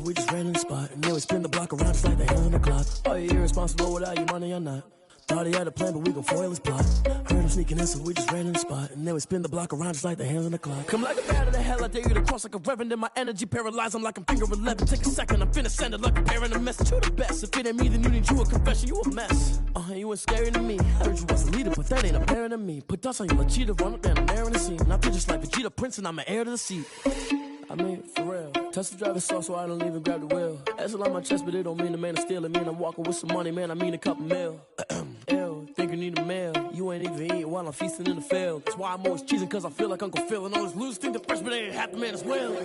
we just ran in the spot. And then we spin the block around just like the hands on the clock. Are you irresponsible without your money or not? Thought he had a plan, but we gon' foil his plot. Heard him sneaking in, so we just ran in the spot. And then we spin the block around just like the hands on the clock. Come like a bat of the hell, I dare you to cross like a reverend. In my energy paralyzed, I'm like I'm finger 11. Take a second, I'm finna send it like a parent a message. You the best, if it ain't me, then you need you a confession. You a mess, you ain't scary to me. Heard you was a leader, but that ain't apparent to me. Put dust on you like cheetah, run up down the air in the scene. And I feel just like Vegeta Prince, and I'm an heir to the seat. I mean, for real. Touch the driver's soft so I don't even grab the wheel. That's on my chest, but it don't mean the man is stealing. Mean I'm walking with some money, man, I mean a couple mil. Ew, think you need a meal. You ain't even eating while I'm feasting in the field. That's why I'm always cheesing, cause I feel like Uncle Phil. And all this loose think the freshman ain't half the man as well.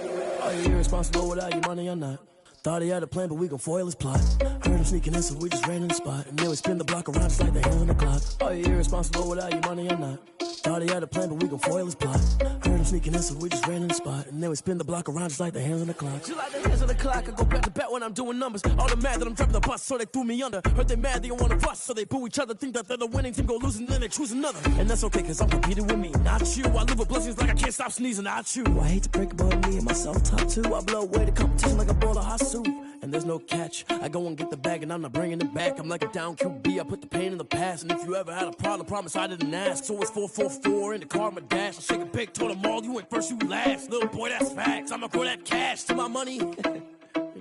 Are you irresponsible without your money or not? Thought he had a plan, but we gon' foil his plot. Heard him sneaking in, so we just ran in the spot. And then we spin the block around just like the hands on the clock. Are you irresponsible without your money or not? Thought he had a plan, but we gon' foil his plot. Heard him sneaking in, so we just ran in the spot. And then we spin the block around just like the hands on the clock. Just like the hands on the clock, I go back to back when I'm doing numbers. All the mad that I'm driving the bus, so they threw me under. Heard they mad, they don't wanna bust, so they boo each other. Think that they're the winning team, go losing, then they choose another. And that's okay, cause I'm competing with me, not you. I live with blessings like I can't stop sneezing, not you. I hate to break about me and myself top two. I blow away the competition like a bowl of hot soup. And there's no catch. I go and get the bag and I'm not bringing it back. I'm like a down QB, I put the pain in the past. And if you ever had a problem, promise I didn't ask. So it's 444 in the car, my dash. I shake a big, told them all, you went first, you last. Little boy, that's facts. I'ma grow that cash to my money. You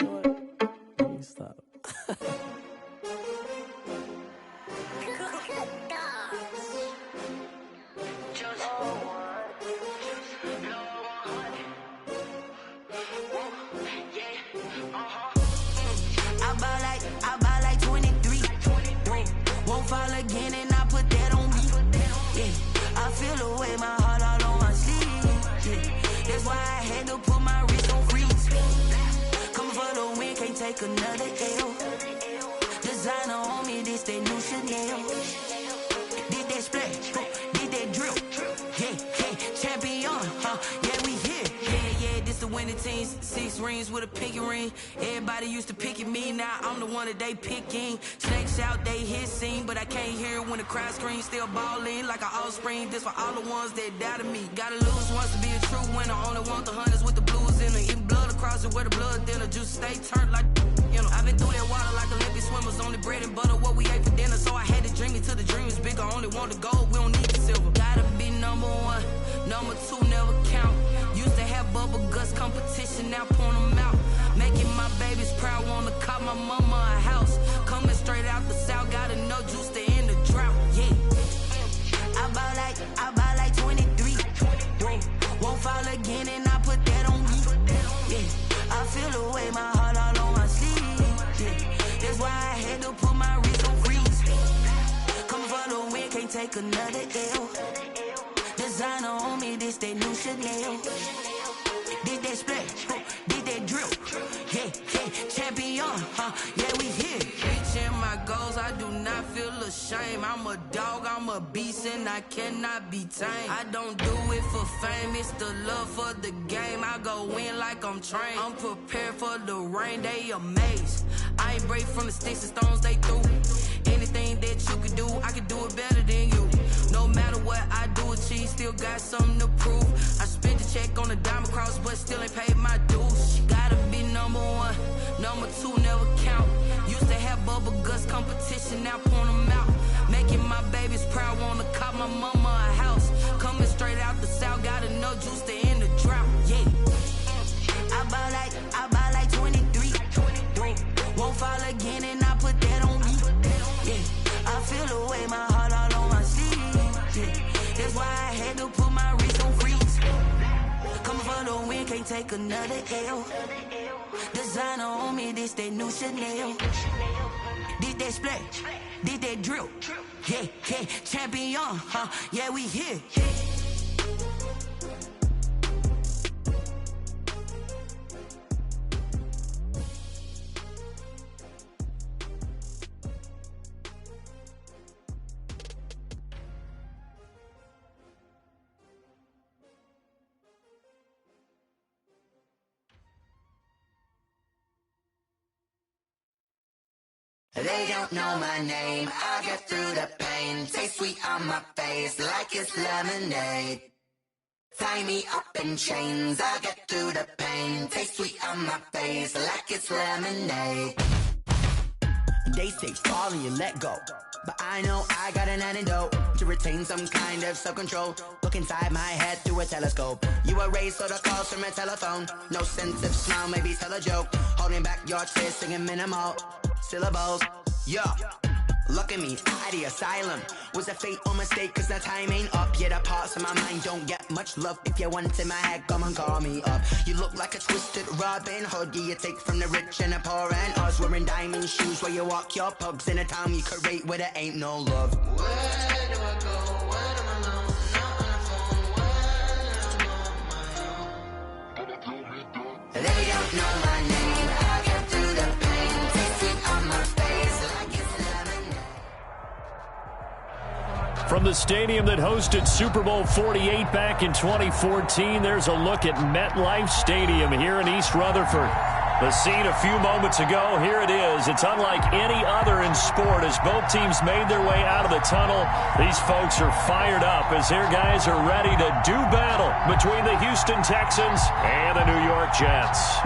know what? Let me stop. I buy like 23. Won't fall again and I put that on me. Yeah, I feel the way my heart all on my sleeve. Yeah, that's why I had to put my wrist on freeze. Coming for the win, can't take another L. Designer on me, this that new Chanel. Did that splash, did that drill. Yeah, champion, yeah, we here. Yeah, this the winning team. 6 rings with a pinky ring. Everybody used to pick at me, now I'm the one that they picking. Snakes out, they hit scene, but I can't hear it when the crowd screams. Still balling like an offspring. This for all the ones that doubted me. Gotta lose once to be a true winner. Only want the hunters with the blues in it. Eating blood across it where the blood dinner. Juice stay turned like, you know. I've been through that water like Olympic swimmers. Only bread and butter, what we ate for dinner. So I had to dream it till the dream is bigger. Only want the gold, we don't need the silver. Gotta be number 1, number 2 never count. Used to have bubble guts competition, now point them out. Making my babies proud, wanna call my mama a house. Coming straight out the south, gotta know juice to end the drought. Yeah, I buy like 23. Won't fall again and I put that on me. Yeah, I feel the way my heart all on my sleeve. Yeah, that's why I had to put my wrist on freeze. Coming for the win, can't take another L. Designer on me, this that new Chanel. Did that splash, did that drill. Yeah, champion, yeah, we here. Reaching my goals, I do not feel ashamed. I'm a dog, I'm a beast, and I cannot be tamed. I don't do it for fame, it's the love for the game. I go in like I'm trained. I'm prepared for the rain, they amazed. I ain't break from the sticks and stones they threw. Anything that you could do, I could do it better than you. No matter what I do, achieve, still got something to prove. I spent the check on the diamond cross, but still ain't paid my dues. Gotta be number 1, number 2 never count. Used to have bubble guts competition, now point them out. Making my babies proud, wanna call my mama a house. Coming straight out the south, gotta know juice to end the drought. Yeah, I buy like 23. Won't fall again and I put that on me. Yeah, I feel the way my heart all on my sleeve. Yeah, that's why I had to put my wrist on freeze. Coming for the win, can't take another L. Designer on me, this that new Chanel. Did that splash, did that drill. Yeah, champion, yeah, we here. They don't know my name, I get through the pain. Taste sweet on my face like it's lemonade. Tie me up in chains, I'll get through the pain. Taste sweet on my face like it's lemonade. They say fall and you let go, but I know I got an antidote to retain some kind of self-control. Look inside my head through a telescope. You erase all the calls from a telephone. No sense of smile, maybe tell a joke. Holding back your tears, singing minimal syllables. Yeah. Look at me, out of the asylum. Was a fate or mistake, cause the time ain't up. Yeah, the parts of my mind don't get much love. If you want in my head, come and call me up. You look like a twisted Robin Hood. Yeah, you take from the rich and the poor and us. Wearing diamond shoes where you walk your pugs in a town you create where there ain't no love. Where do I go? Where am I alone? Not on the phone when I'm on my own. They don't know my name, I get through the pain. Taste it on my face like it's lemonade. From the stadium that hosted Super Bowl 48 back in 2014, there's a look at MetLife Stadium here in East Rutherford. The scene a few moments ago, here it is. It's unlike any other in sport as both teams made their way out of the tunnel. These folks are fired up as their guys are ready to do battle between the Houston Texans and the New York Jets.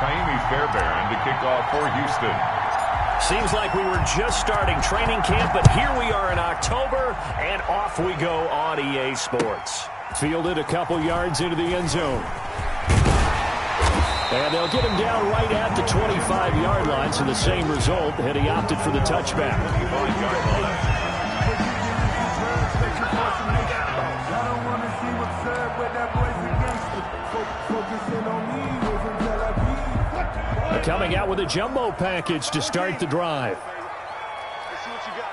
Kaimi Fairbairn to kick off for Houston. Seems like we were just starting training camp, but here we are in October, and off we go on EA Sports. Fielded a couple yards into the end zone. And they'll get him down right at the 25-yard line, so the same result, and he opted for the touchback. Coming out with a jumbo package to start the drive. Let's see what you got.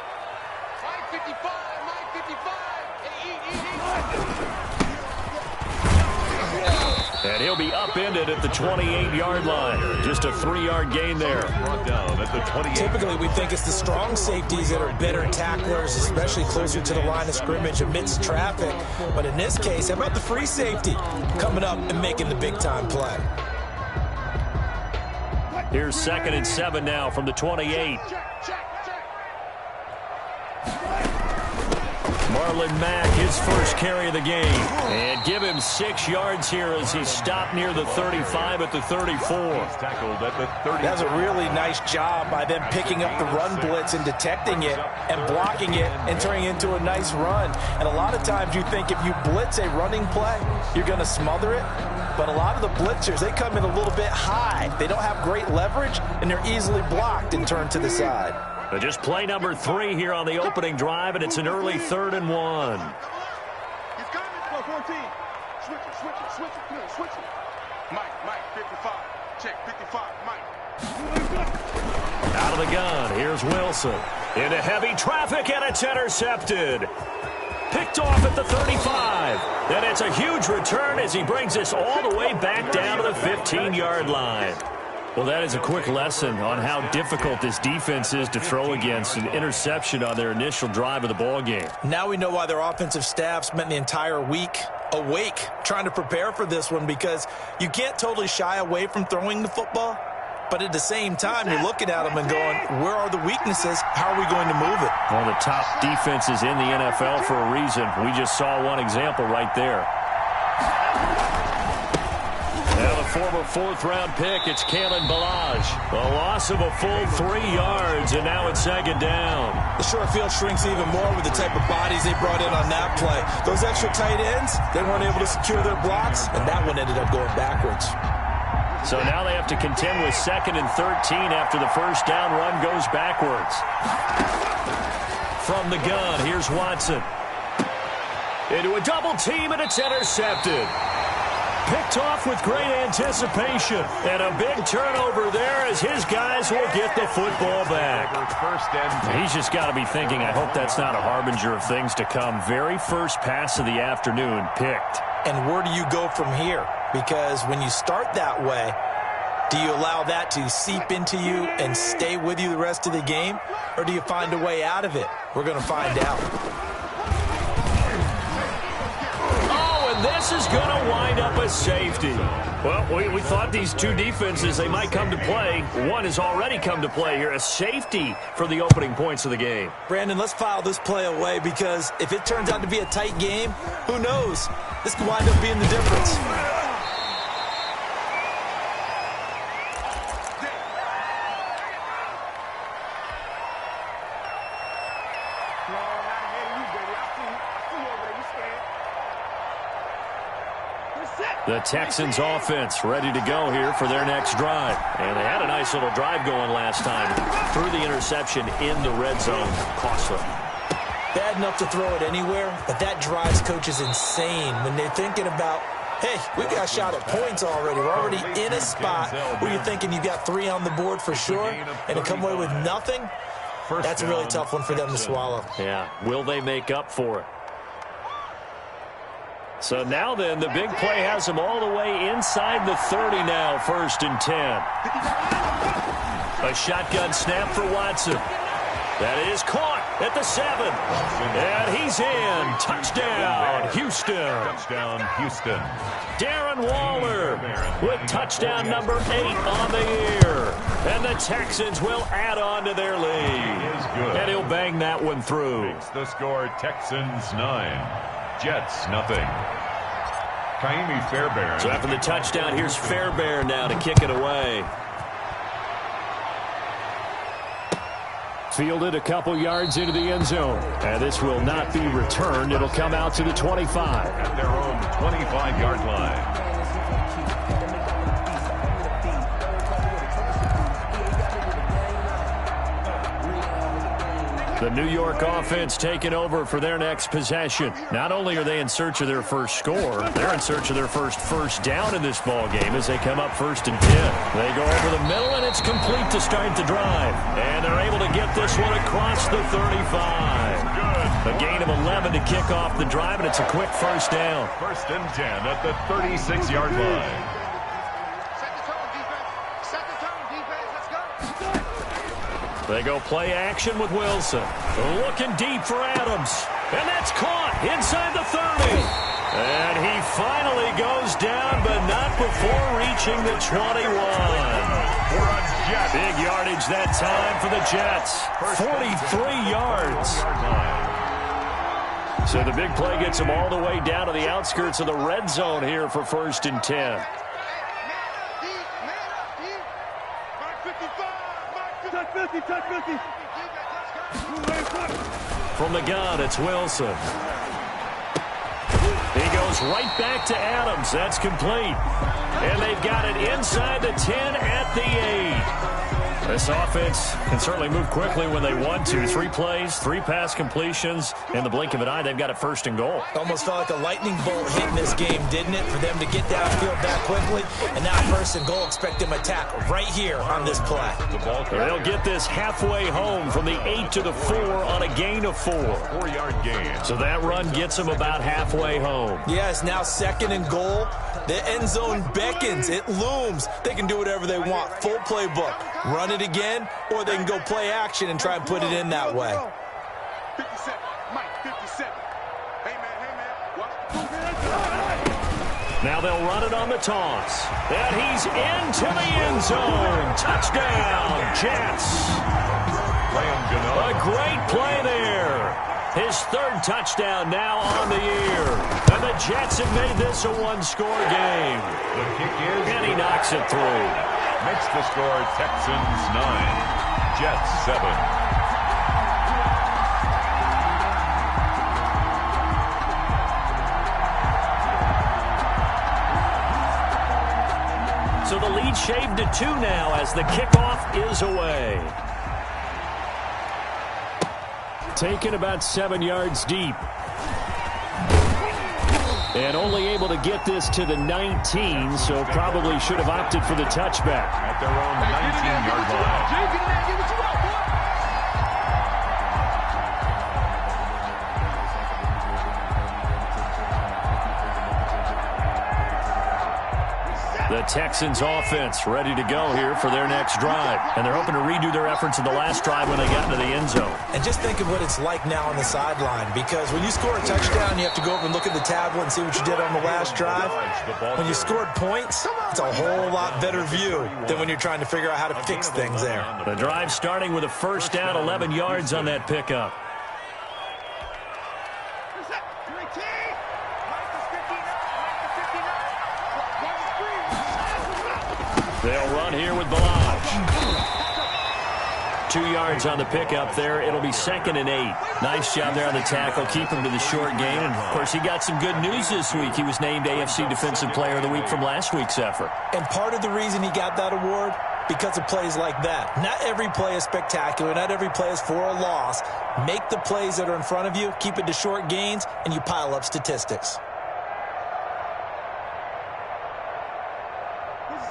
Mike 55, Mike 55. And he'll be upended at the 28-yard line. Just a 3-yard gain there. Brought down at the 28. Typically, we think it's the strong safeties that are better tacklers, especially closer to the line of scrimmage amidst traffic. But in this case, how about the free safety coming up and making the big-time play? Here's 2nd and 7 now from the 28. Marlon Mack, his first carry of the game. And give him 6 yards here as he's stopped near the 35 at the 34. He's tackled at the 30. That's a really nice job by them picking up the run blitz and detecting it and blocking it and turning it into a nice run. And a lot of times you think if you blitz a running play, you're going to smother it. But a lot of the blitzers, they come in a little bit high. They don't have great leverage, and they're easily blocked and turned to the side. But just play number 3 here on the opening drive, and it's an early 3rd and 1. He's coming. Go 14. Switch it. Come on, switch it. Mike, 55. Check, 55, Mike. Out of the gun, here's Wilson. Into heavy traffic, and it's intercepted. Picked off at the 35. And it's a huge return as he brings us all the way back down to the 15-yard line. Well, that is a quick lesson on how difficult this defense is to throw against. An interception on their initial drive of the ball game. Now we know why their offensive staff spent the entire week awake trying to prepare for this one, because you can't totally shy away from throwing the football. But at the same time, you're looking at them and going, where are the weaknesses? How are we going to move it? One of the top defenses in the NFL for a reason. We just saw one example right there. Now the former 4th-round pick, it's Kalen Ballage. A loss of a full 3 yards, and now it's 2nd down. The short field shrinks even more with the type of bodies they brought in on that play. Those extra tight ends, they weren't able to secure their blocks, and that one ended up going backwards. So now they have to contend with 2nd and 13 after the first down run goes backwards. From the gun, here's Watson. Into a double team, and it's intercepted. Picked off with great anticipation. And a big turnover there as his guys will get the football back. He's just got to be thinking, I hope that's not a harbinger of things to come. Very first pass of the afternoon picked. And where do you go from here? Because when you start that way, do you allow that to seep into you and stay with you the rest of the game? Or do you find a way out of it? We're going to find out. Oh, and then this is going to wind up a safety. Well, we thought these two defenses, they might come to play. One has already come to play here. A safety for the opening points of the game. Brandon, let's file this play away because if it turns out to be a tight game, who knows? This could wind up being the difference. The Texans offense ready to go here for their next drive. And they had a nice little drive going last time. Threw the interception in the red zone. Costly. Bad enough to throw it anywhere, but that drives coaches insane when they're thinking about, hey, we got a shot at points already. We're already in a spot where you're thinking you got 3 on the board for sure, and to come away with nothing, that's a really tough one for them to swallow. Yeah, will they make up for it? So now then, the big play has them all the way inside the 30 now, 1st and 10. A shotgun snap for Watson. That is caught at the 7. And he's in. Touchdown, Houston. Touchdown, Houston. Darren Waller with touchdown number 8 on the year. And the Texans will add on to their lead. And he'll bang that one through. Makes the score Texans 9. Jets, nothing. Kaimi Fairbairn. So after the touchdown, here's Fairbairn now to kick it away. Fielded a couple yards into the end zone. And this will not be returned. It'll come out to the 25. At their own 25-yard line. The New York offense taking over for their next possession. Not only are they in search of their first score, they're in search of their first down in this ball game as they come up 1st and 10. They go over the middle, and it's complete to start the drive. And they're able to get this one across the 35. A gain of 11 to kick off the drive, and it's a quick 1st down. 1st and 10 at the 36-yard line. They go play action with Wilson. Looking deep for Adams. And that's caught inside the 30. And he finally goes down, but not before reaching the 21. Big yardage that time for the Jets. 43 yards. So the big play gets them all the way down to the outskirts of the red zone here for 1st and 10. From the gun, it's Wilson. He goes right back to Adams. That's complete. And they've got it inside the 10 at the 8. This offense can certainly move quickly when they want to. 3 plays, 3 pass completions. In the blink of an eye, they've got it 1st and goal. Almost felt like a lightning bolt hit in this game, didn't it? For them to get downfield that quickly. And now 1st and goal, expect them to attack right here on this play. They'll get this halfway home from the 8 to the 4 on a gain of 4. 4-yard gain. So that run gets them about halfway home. Yeah, it's now 2nd and goal. The end zone beckons. It looms. They can do whatever they want. Full playbook. Run it again, or they can go play action and try and put it in that way. 57, Mike, 57. Hey, man, Now they'll run it on the toss. And he's into the end zone. Touchdown, Jets. A great play there. His 3rd touchdown now on the year. And the Jets have made this a 1-score game. The kick is... And he knocks it through. Makes the score Texans 9, Jets 7. So the lead shaved to 2 now as the kickoff is away. Taken about 7 yards deep. And only able to get this to the 19, so probably should have opted for the touchback. At their own 19-yard line. The The Texans offense ready to go here for their next drive. And they're hoping to redo their efforts in the last drive when they got into the end zone. And just think of what it's like now on the sideline, because when you score a touchdown, you have to go over and look at the tablet and see what you did on the last drive. When you scored points, it's a whole lot better view than when you're trying to figure out how to fix things there. The drive starting with a first down, 11 yards on that pickup. They'll run here with Balaj. 2 yards on the pickup there. It'll be 2nd and 8. Nice job there on the tackle. Keep him to the short game. And, of course, he got some good news this week. He was named AFC Defensive Player of the Week from last week's effort. And part of the reason he got that award, because of plays like that. Not every play is spectacular. Not every play is for a loss. Make the plays that are in front of you, keep it to short gains, and you pile up statistics.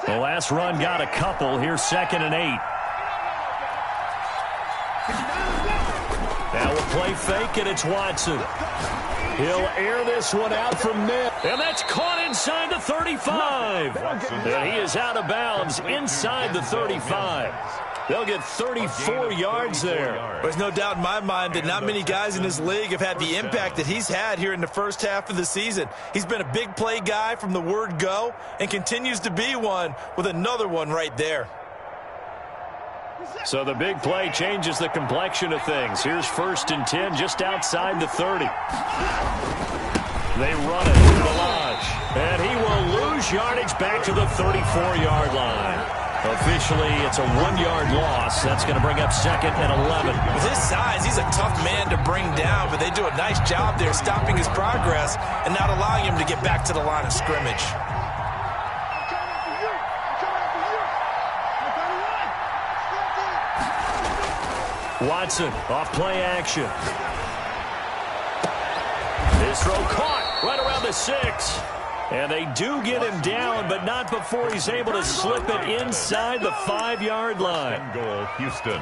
The last run got a couple. Here's 2nd and 8. Now we'll play fake, and it's Watson. He'll air this one out from mid. And that's caught inside the 35. And he is out of bounds inside the 35. They'll get 34 yards there. There's no doubt in my mind that not many guys in this league have had the impact that he's had here in the first half of the season. He's been a big play guy from the word go and continues to be one with another one right there. So the big play changes the complexion of things. Here's 1st and 10 just outside the 30. They run it to Balaj. And he will lose yardage back to the 34-yard line. Officially, it's a 1-yard loss. That's going to bring up 2nd and 11. With his size, he's a tough man to bring down, but they do a nice job there stopping his progress and not allowing him to get back to the line of scrimmage. Watson off play action. This throw caught right around the 6. And they do get him down, but not before he's able to slip it inside the 5-yard line. End goal, Houston.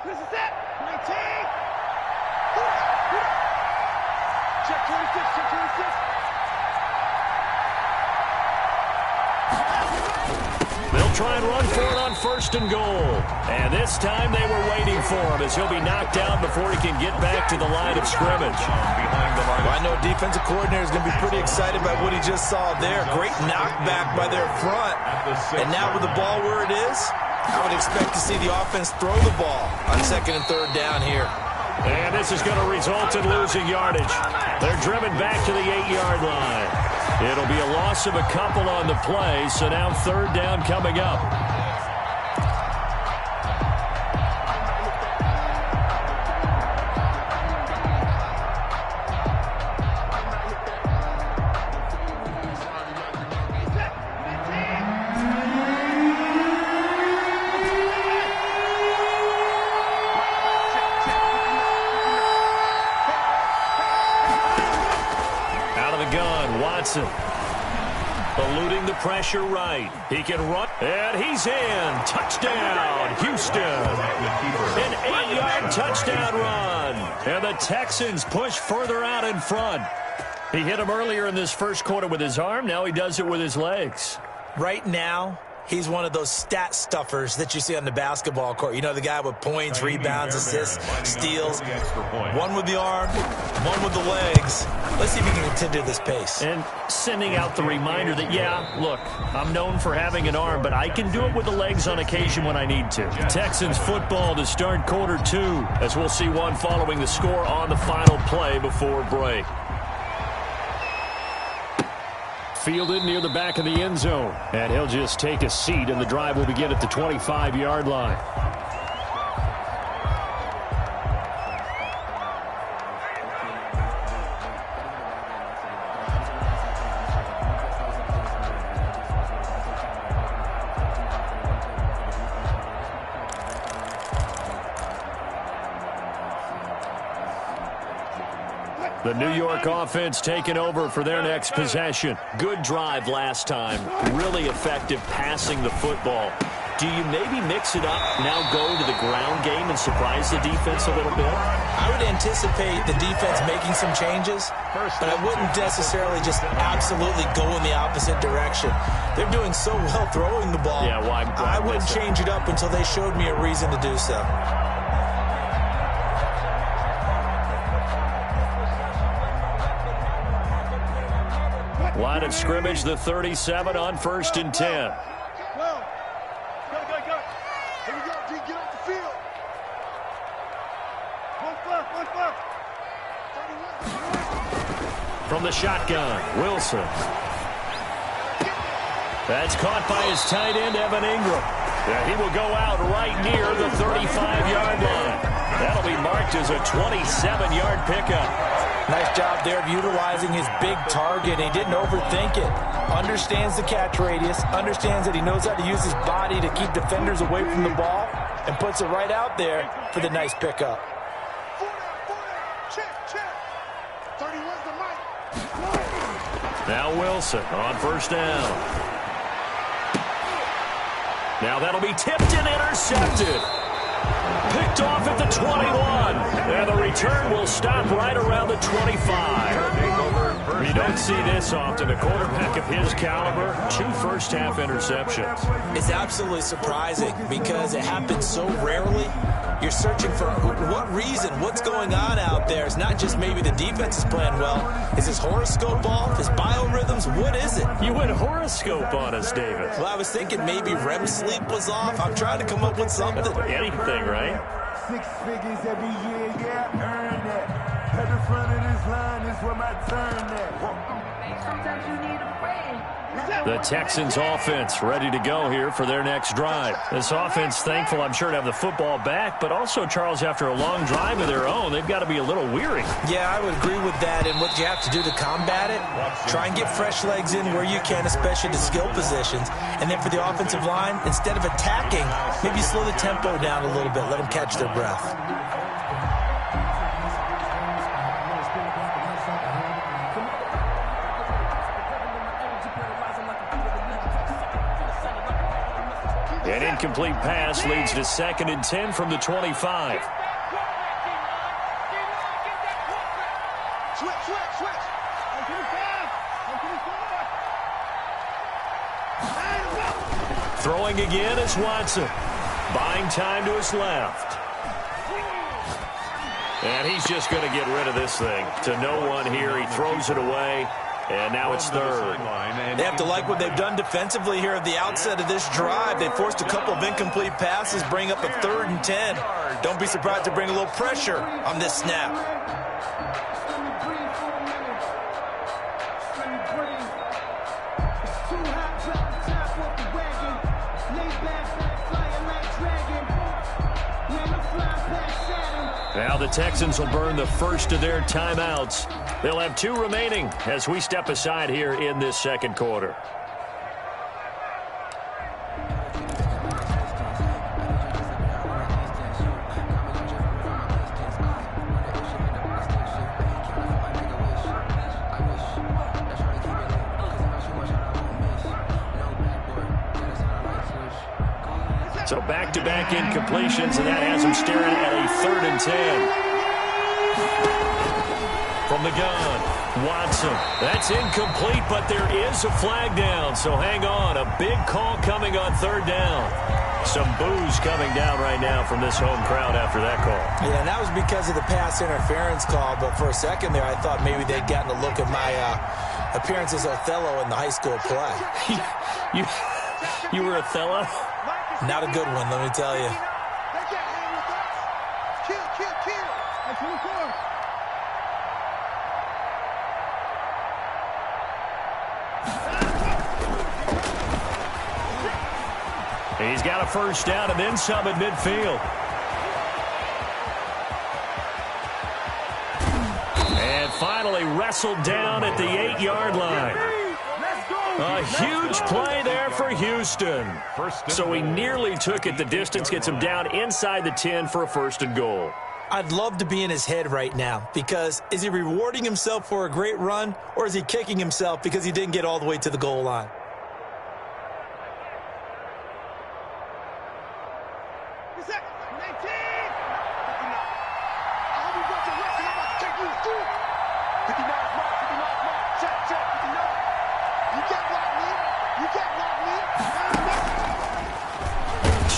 This is it. 19. Check 26. Check 26. They'll try and run for it on 1st and goal. And this time they were waiting for him as he'll be knocked down before he can get back to the line of scrimmage. Behind the line. Well, I know a defensive coordinator is going to be pretty excited by what he just saw there. Great knockback by their front. And now with the ball where it is, I would expect to see the offense throw the ball on 2nd and 3rd down here. And this is going to result in losing yardage. They're driven back to the 8-yard line. It'll be a loss of a couple on the play, so now 3rd down coming up. Watson eluding the pressure right. He can run, and he's in. Touchdown, Houston. An 8-yard touchdown run. And the Texans push further out in front. He hit him earlier in this first quarter with his arm. Now he does it with his legs. Right now, he's one of those stat stuffers that you see on the basketball court. You know, the guy with points, rebounds, assists, steals. One with the arm, one with the legs. Let's see if he can continue this pace. And sending out the reminder that, yeah, look, I'm known for having an arm, but I can do it with the legs on occasion when I need to. Texans football to start quarter 2, as we'll see one following the score on the final play before break. Fielded near the back of the end zone. And he'll just take a seat, and the drive will begin at the 25-yard line. The New York offense taking over for their next possession. Good drive last time. Really effective passing the football. Do you maybe mix it up, now go to the ground game and surprise the defense a little bit? I would anticipate the defense making some changes, but I wouldn't necessarily just absolutely go in the opposite direction. They're doing so well throwing the ball. Yeah, well, I wouldn't change it up until they showed me a reason to do so. Line of scrimmage, the 37 on 1st and 10. Go. Here we go, D. Get off the field. 1-5. From the shotgun, Wilson. That's caught by his tight end, Evan Ingram. Yeah, he will go out right near the 35-yard line. That'll be marked as a 27-yard pickup. Nice job there of utilizing his big target. He didn't overthink it. Understands the catch radius. Understands that he knows how to use his body to keep defenders away from the ball. And puts it right out there for the nice pickup. 4 down. Check. 31's the mic. Now Wilson on 1st down. Now that'll be tipped and intercepted. Picked off at the 21. And the return will stop right around the 25. You don't see this often. A quarterback of his caliber, 2 first-half interceptions. It's absolutely surprising because it happens so rarely. You're searching for what reason, what's going on out there. It's not just maybe the defense is playing well. Is his horoscope off? His biorhythms? What is it? You went horoscope on us, David. Well, I was thinking maybe REM sleep was off. I'm trying to come up with something. Anything, right? 6 figures every year, yeah, earn that. At the front of this line is where my turn at. Sometimes you need a friend. The Texans offense ready to go here for their next drive. This offense thankful, I'm sure, to have the football back, but also, Charles, after a long drive of their own, they've got to be a little weary. Yeah, I would agree with that, and what you have to do to combat it, try and get fresh legs in where you can, especially the skill positions. And then for the offensive line, instead of attacking, maybe slow the tempo down a little bit, let them catch their breath. An incomplete pass leads to 2nd and 10 from the 25. Switch. Throwing again is Watson. Buying time to his left. And he's just going to get rid of this thing. To no one here. He throws it away. And now it's 3rd. They have to like what they've done defensively here at the outset of this drive. They forced a couple of incomplete passes, bring up a 3rd and 10. Don't be surprised to bring a little pressure on this snap. Now the Texans will burn the first of their timeouts. They'll have 2 remaining as we step aside here in this 2nd quarter. So back-to-back incompletions, and that has them staring at a 3rd and 10. From the gun, Watson. That's incomplete, but there is a flag down, so hang on. A big call coming on 3rd down. Some boos coming down right now from this home crowd after that call. Yeah, and that was because of the pass interference call, but for a second there I thought maybe they'd gotten a look at my appearance as Othello in the high school play. You were Othello? Not a good one, let me tell you. He's got a 1st down and then some at midfield. And finally wrestled down at the 8-yard line. A huge play there for Houston. So he nearly took it the distance, gets him down inside the 10 for a 1st and goal. I'd love to be in his head right now, because is he rewarding himself for a great run, or is he kicking himself because he didn't get all the way to the goal line? seconds. 19. 59. I hope you brought your rest, and I'm about to take you to school. 59 is mine. 59 is mine. Check, check. 59. You can't block me. You can't block me.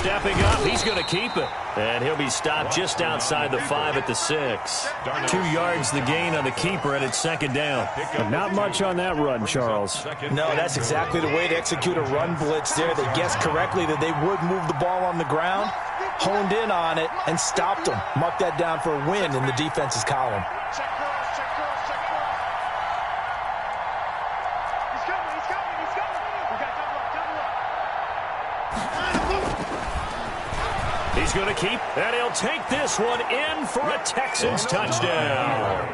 Stepping up, he's going to keep it. And he'll be stopped just outside the 5 at the 6. 2 yards the gain on the keeper, and it's second down. But not much on that run, Charles. No, that's exactly the way to execute a run blitz there. They guessed correctly that they would move the ball on the ground, honed in on it, and stopped them. Mark that down for a win in the defense's column. He's going to keep, and he'll take this one in for a Texans touchdown.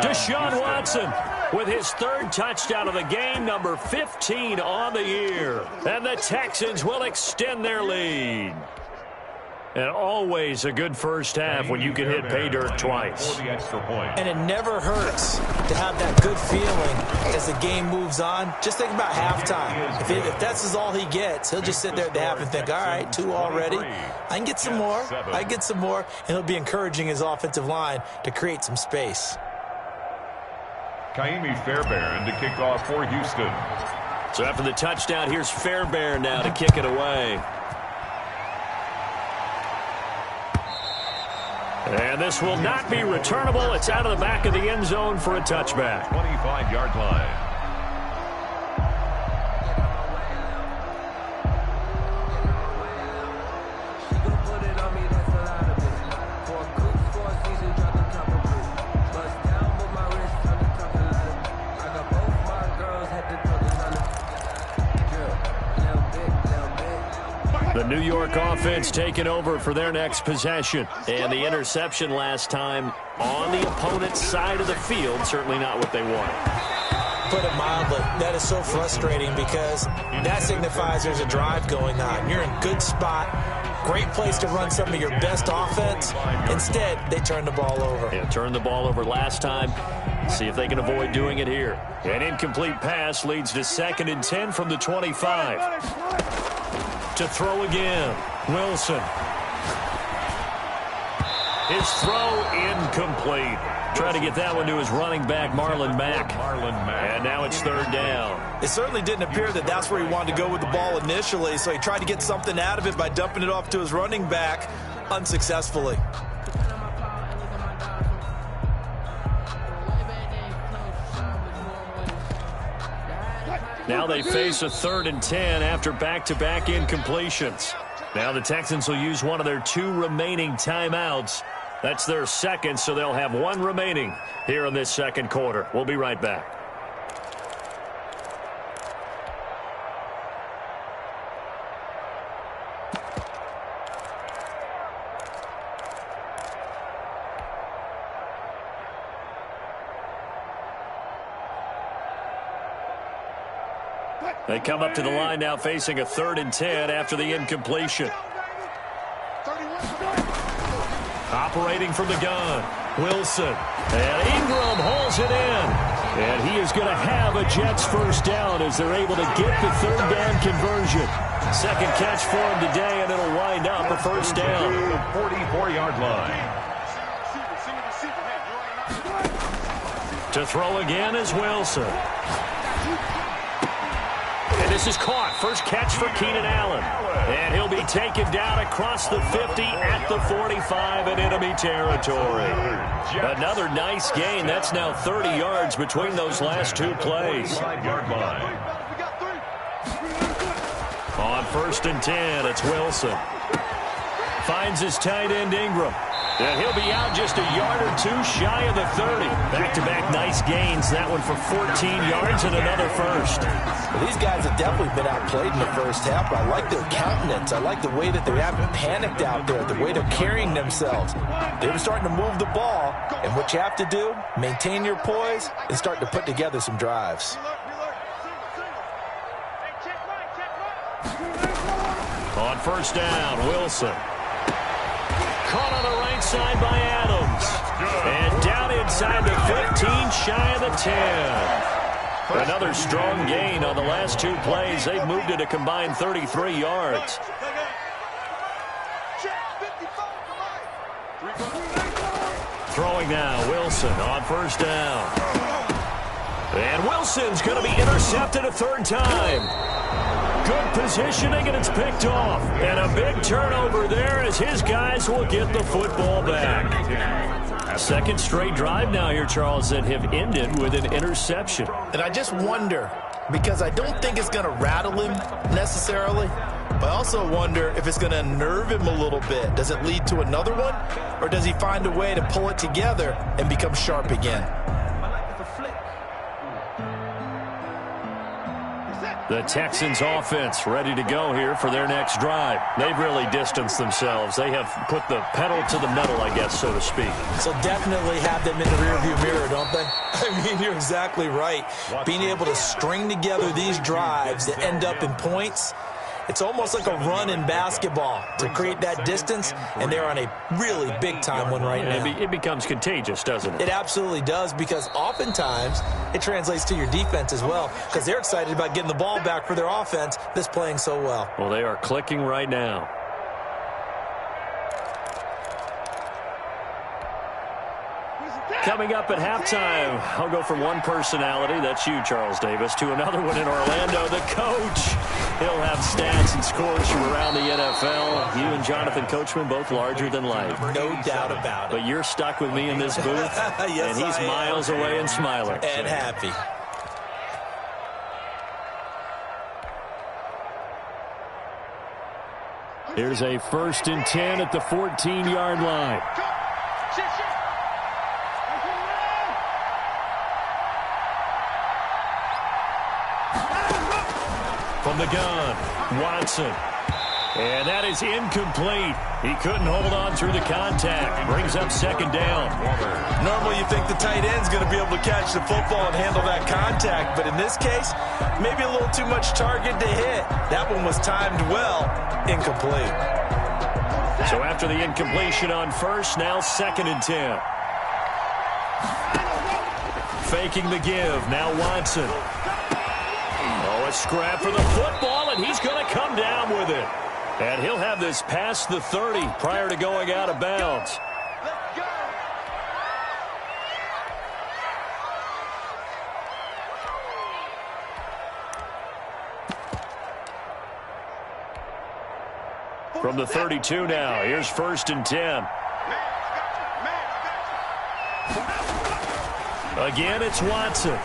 Deshaun Watson with his 3rd touchdown of the game, number 15 on the year. And the Texans will extend their lead. And always a good first half when you can hit pay dirt twice. And it never hurts to have that good feeling as the game moves on. Just think about halftime. If that's all he gets, he'll just sit there at the half and think, all right, 2 already. I can get some more. I can get some more. And he'll be encouraging his offensive line to create some space. Ka'imi Fairbairn to kick off for Houston. So after the touchdown, here's Fairbairn now to kick it away. And this will not be returnable. It's out of the back of the end zone for a touchback. 25-yard line. The New York offense taking over for their next possession. And the interception last time on the opponent's side of the field, certainly not what they wanted. Put it mildly, that is so frustrating because that signifies there's a drive going on. You're in good spot, great place to run some of your best offense. Instead, they turn the ball over. Yeah, turned the ball over last time. See if they can avoid doing it here. An incomplete pass leads to 2nd and 10 from the 25. To throw again, Wilson. His throw incomplete. Trying to get that one to his running back, Marlon Mack. And now it's 3rd down. It certainly didn't appear that that's where he wanted to go with the ball initially, so he tried to get something out of it by dumping it off to his running back unsuccessfully. Now they face a 3rd and 10 after back-to-back incompletions. Now the Texans will use one of their 2 remaining timeouts. That's their 2nd, so they'll have 1 remaining here in this 2nd quarter. We'll be right back. They come up to the line now facing a 3rd and 10 after the incompletion. Operating from the gun, Wilson. And Ingram hauls it in. And he is going to have a Jets first down as they're able to get the 3rd down conversion. 2nd catch for him today, and it'll wind up a first down. 44-yard line. To throw again is Wilson. And this is caught. First catch for Keenan Allen. And he'll be taken down across the 50 at the 45 in enemy territory. Another nice gain. That's now 30 yards between those last 2 plays. On 1st and 10, it's Wilson. Finds his tight end Ingram. And he'll be out just a yard or 2 shy of the 30. Back-to-back nice gains. That one for 14 yards and another first. Well, these guys have definitely been outplayed in the first half, but I like their countenance. I like the way that they haven't panicked out there, the way they're carrying themselves. They're starting to move the ball, and what you have to do, maintain your poise and start to put together some drives. On 1st down, Wilson. Caught on the right side by Adams. And down inside the 15, shy of the 10. Another strong gain on the last 2 plays. They've moved it a combined 33 yards. Throwing now, Wilson on first down. And Wilson's going to be intercepted a third time. Good positioning, and it's picked off. And a big turnover there as his guys will get the football back. Second straight drive now here, Charles, that have ended with an interception. And I just wonder, because I don't think it's going to rattle him necessarily, but I also wonder if it's going to unnerve him a little bit. Does it lead to another one, or does he find a way to pull it together and become sharp again? The Texans offense ready to go here for their next drive. They've really distanced themselves. They have put the pedal to the metal, I guess, so to speak. So definitely have them in the rearview mirror, don't they? I mean, you're exactly right. Being able to string together these drives that end up in points, it's almost like a run in basketball to create that distance, and they're on a really big-time one right now. It becomes contagious, doesn't it? It absolutely does, because oftentimes it translates to your defense as well, because they're excited about getting the ball back for their offense that's playing so well. Well, they are clicking right now. Coming up at halftime, I'll go from one personality, that's you, Charles Davis, to another one in Orlando, the coach. He'll have stats and scores from around the NFL. You and Jonathan Coachman, both larger than life. No doubt about it. But you're stuck with me in this booth, yes, and he's miles away and smiling. And happy. Here's a 1st and 10 at the 14-yard line. From the gun, Watson. And that is incomplete. He couldn't hold on through the contact. Brings up 2nd down. Normally you think the tight end's going to be able to catch the football and handle that contact, but in this case, maybe a little too much target to hit. That one was timed well. Incomplete. So after the incompletion on first, now 2nd and 10. Faking the give, now Watson. Oh, a scrap for the football, and he's going to come down with it. And he'll have this past the 30 prior to going out of bounds. From the 32 now, here's 1st and 10. Again, it's Watson.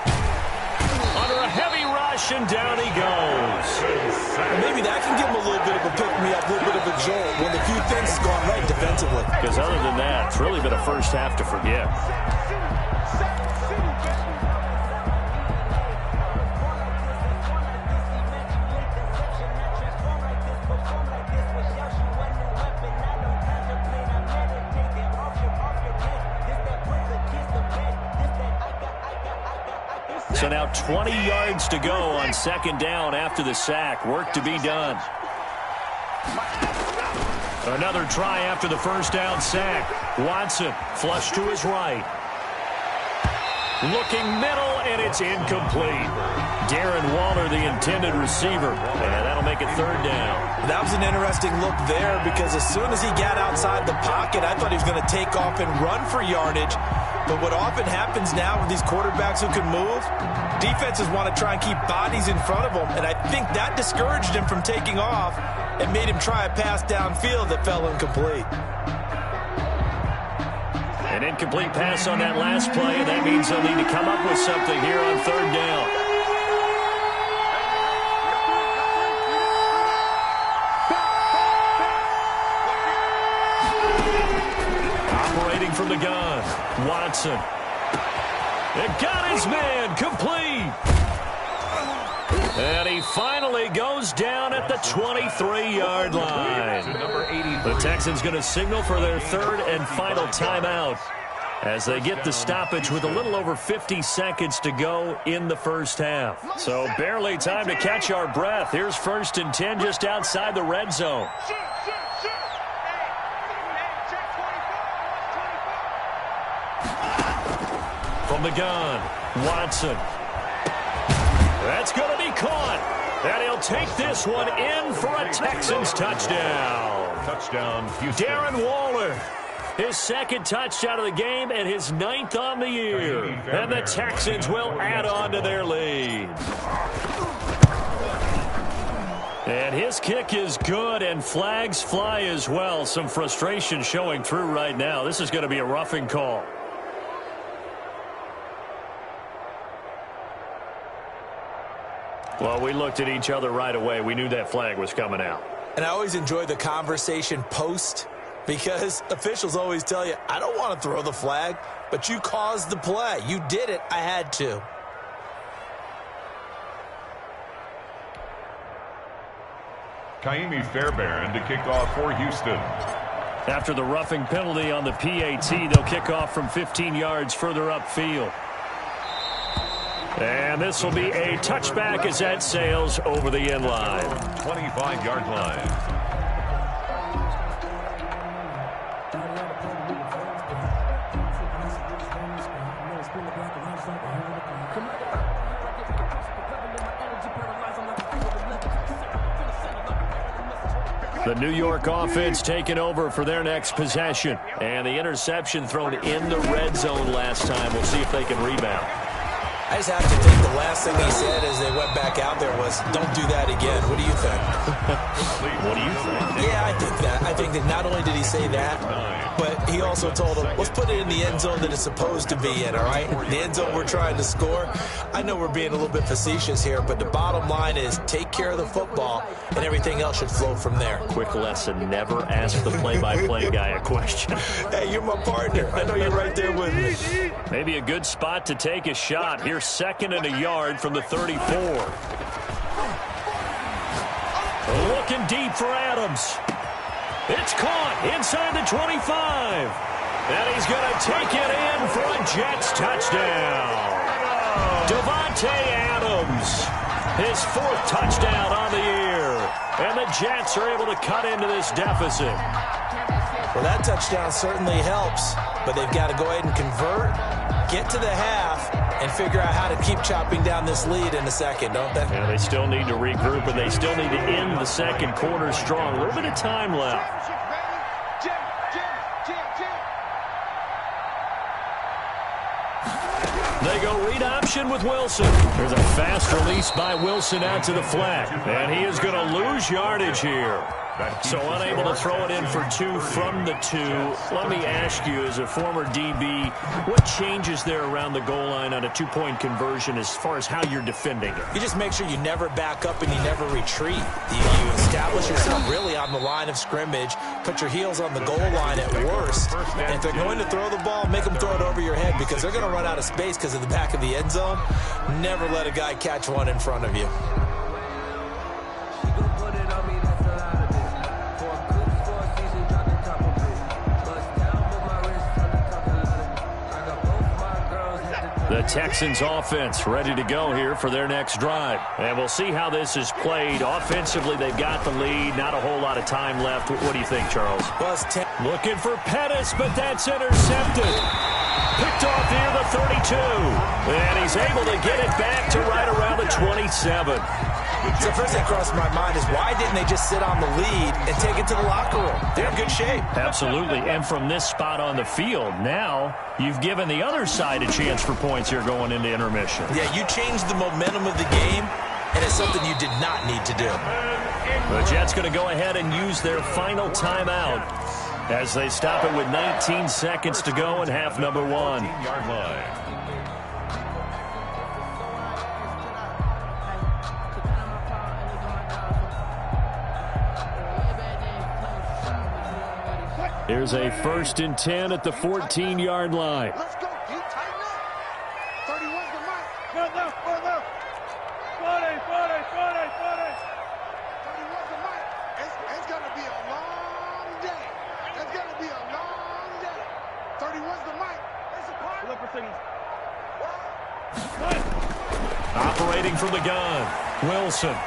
Under a heavy rush, and down he goes. Maybe that can give him a little bit of a pick-me-up, a little bit of a jolt when the few things have gone right defensively. Because other than that, it's really been a first half to forget. So now 20 yards to go on 2nd down after the sack. Work to be done. Another try after the 1st down sack. Watson flush to his right. Looking middle, and it's incomplete. Darren Waller, the intended receiver, and that'll make it 3rd down. That was an interesting look there, because as soon as he got outside the pocket, I thought he was going to take off and run for yardage. But what often happens now with these quarterbacks who can move, defenses want to try and keep bodies in front of them, and I think that discouraged him from taking off and made him try a pass downfield that fell incomplete. An incomplete pass on that last play, and that means they'll need to come up with something here on 3rd down. Operating from the gun, Watson. It got his man, complete. And he finally goes down at the 23-yard line. The Texans going to signal for their 3rd and final timeout as they get the stoppage with a little over 50 seconds to go in the first half. So barely time to catch our breath. Here's 1st and 10 just outside the red zone. From the gun, Watson. That's going to be caught. And he'll take this one in for a Texans touchdown. Touchdown, Houston. Darren Waller, his second touchdown of the game and his 9th on the year. And the Texans will add on to their lead. And his kick is good, and flags fly as well. Some frustration showing through right now. This is going to be a roughing call. Well, we looked at each other right away. We knew that flag was coming out. And I always enjoy the conversation post, because officials always tell you, I don't want to throw the flag, but you caused the play. You did it. I had to. Kaimi Fairbairn to kick off for Houston. After the roughing penalty on the PAT, they'll kick off from 15 yards further upfield. And this will be a touchback as that sails over the end line. 25-yard line. The New York offense taking over for their next possession. And the interception thrown in the red zone last time. We'll see if they can rebound. I just have to think the last thing he said as they went back out there was, don't do that again. What do you think? What do you think? Yeah, I think that. I think that not only did he say that, but he also told them, let's put it in the end zone that it's supposed to be in, all right? The end zone we're trying to score. I know we're being a little bit facetious here, but the bottom line is take care of the football, and everything else should flow from there. Quick lesson, never ask the play-by-play guy a question. Hey, you're my partner. I know you're right there with me. Maybe a good spot to take a shot. Here's 2nd and a yard from the 34. Looking deep for Adams. It's caught inside the 25. And he's going to take it in for a Jets touchdown. Davante Adams, his 4th touchdown on the year. And the Jets are able to cut into this deficit. Well, that touchdown certainly helps, but they've got to go ahead and convert, get to the half, and figure out how to keep chopping down this lead in the second, don't they? Yeah, they still need to regroup, and they still need to end the second quarter strong. A little bit of time left. They go read option with Wilson. There's a fast release by Wilson out to the flat, and he is going to lose yardage here. So unable to throw it in for 2 from the 2. Let me ask you, as a former DB, what changes there around the goal line on a 2-point conversion as far as how you're defending it? You just make sure you never back up and you never retreat. You establish yourself really on the line of scrimmage, put your heels on the goal line at worst, and if they're going to throw the ball, make them throw it over your head because they're going to run out of space because of the back of the end zone. Never let a guy catch one in front of you. The Texans offense ready to go here for their next drive. And we'll see how this is played. Offensively, they've got the lead. Not a whole lot of time left. What do you think, Charles? Looking for Pettis, but that's intercepted. Picked off near the 32. And he's able to get it back to right around the 27. So first thing crossed my mind is why didn't they just sit on the lead and take it to the locker room? They're in good shape. Absolutely. And from this spot on the field, now you've given the other side a chance for points here going into intermission. Yeah, you changed the momentum of the game, and it's something you did not need to do. The Jets going to go ahead and use their final timeout as they stop it with 19 seconds to go in half number 1. 15-yard line. Here's a 1st and 10 at the 14-yard line. Let's go. You tighten up. 31's the mark. Go left. 40. 31's the mark. It's going to be a long day. It's going to be a long day. 31's the mark. It's a part. Look for signals. Operating from the gun, Wilson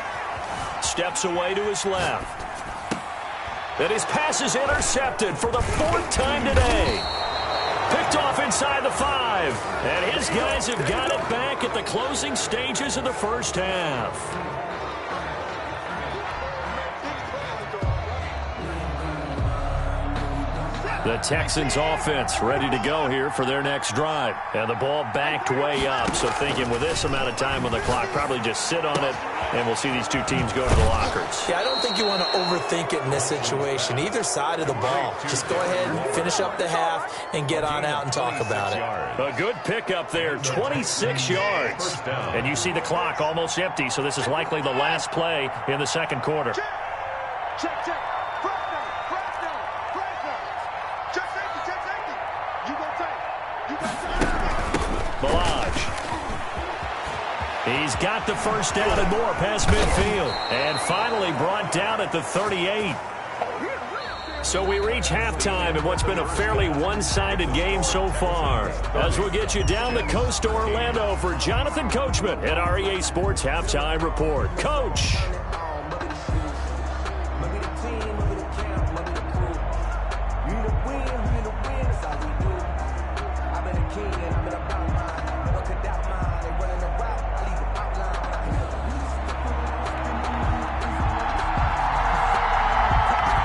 steps away to his left. And his pass is intercepted for the 4th time today. Picked off inside the 5. And his guys have got it back at the closing stages of the first half. The Texans offense ready to go here for their next drive. And the ball backed way up. So thinking with this amount of time on the clock, probably just sit on it, and we'll see these two teams go to the lockers. Yeah, I don't think you want to overthink it in this situation. Either side of the ball. Just go ahead and finish up the half and get on out and talk about it. A good pickup there, 26 yards. And you see the clock almost empty, so this is likely the last play in the second quarter. Check. Balaj. He's got the first down and more past midfield. And finally brought down at the 38. So we reach halftime in what's been a fairly one-sided game so far. As we'll get you down the coast to Orlando for Jonathan Coachman at our EA Sports Halftime Report. Coach.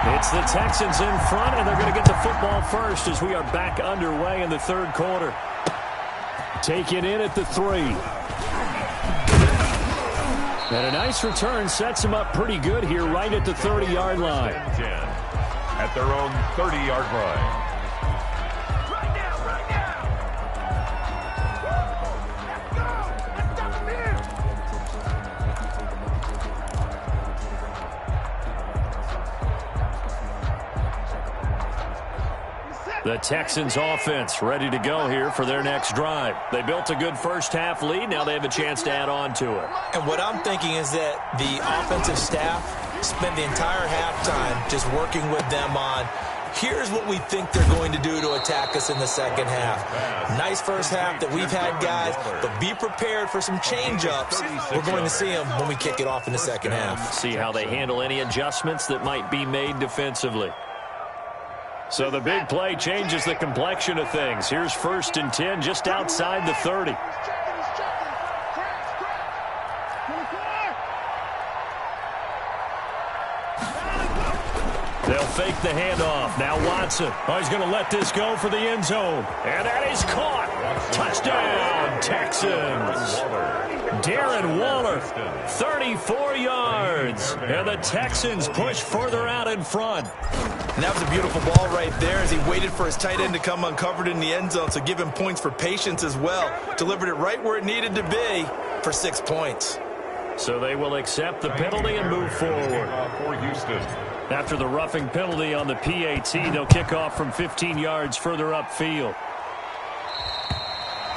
It's the Texans in front, and they're going to get the football first as we are back underway in the third quarter. Taken in at the 3. And a nice return sets them up pretty good here right at the 30-yard line. 10 at their own 30-yard line. The Texans offense ready to go here for their next drive. They built a good first half lead. Now they have a chance to add on to it. And what I'm thinking is that the offensive staff spend the entire halftime just working with them on, here's what we think they're going to do to attack us in the second half. Nice first half that we've had, guys, but be prepared for some change-ups. We're going to see them when we kick it off in the second half. See how they handle any adjustments that might be made defensively. So the big play changes the complexion of things. Here's 1st and 10 just outside the 30. They'll fake the handoff. Now Watson. Oh, he's going to let this go for the end zone. And that is caught. Touchdown, Texans. Darren Waller, 34 yards. And the Texans push further out in front. And that was a beautiful ball right there as he waited for his tight end to come uncovered in the end zone, so give him points for patience as well. Delivered it right where it needed to be for 6 points. So they will accept the penalty and move forward. For Houston. After the roughing penalty on the PAT, they'll kick off from 15 yards further upfield.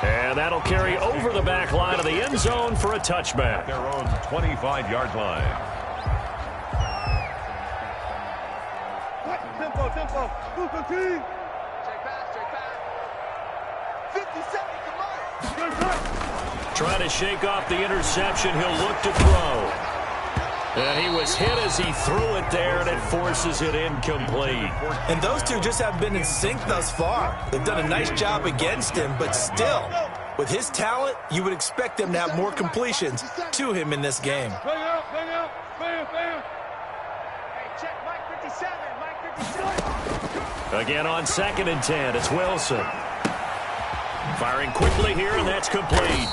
And that'll carry over the back line of the end zone for a touchback. Their own 25-yard line. Tempo. Check pass. 50 seconds, come on. Trying to shake off the interception. He'll look to throw. And he was hit as he threw it there, and it forces it incomplete. And those two just have been in sync thus far. They've done a nice job against him, but still, with his talent, you would expect them to have more completions to him in this game. Bang out. Hey, check Mike 57. Again on 2nd and 10, it's Wilson. Firing quickly here, and that's complete.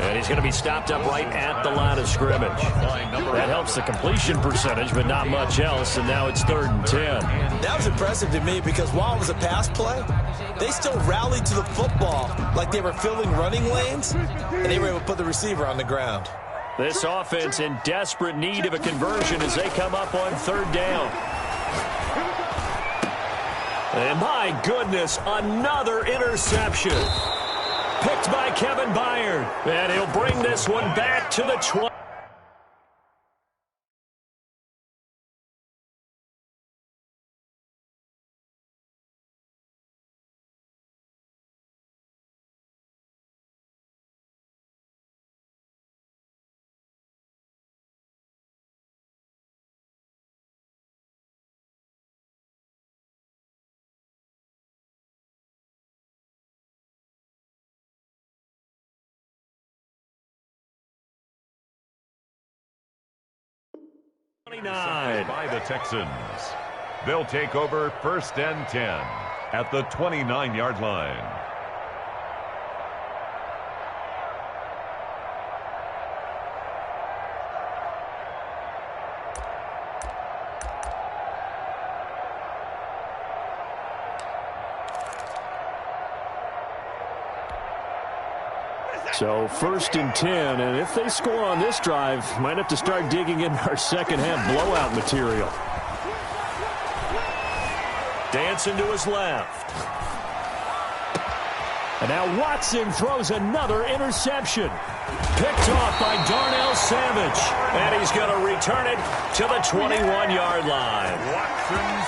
And he's going to be stopped up right at the line of scrimmage. That helps the completion percentage, but not much else, and now it's 3rd and 10. That was impressive to me because while it was a pass play, they still rallied to the football like they were filling running lanes, and they were able to put the receiver on the ground. This offense in desperate need of a conversion as they come up on 3rd down. And my goodness, another interception. Picked by Kevin Byard. And he'll bring this one back to the 20. By the Texans. They'll take over 1st and 10 at the 29-yard line. So 1st and 10, and if they score on this drive, might have to start digging in our second half blowout material. Dancing to his left. And now Watson throws another interception. Picked off by Darnell Savage. And he's going to return it to the 21-yard line.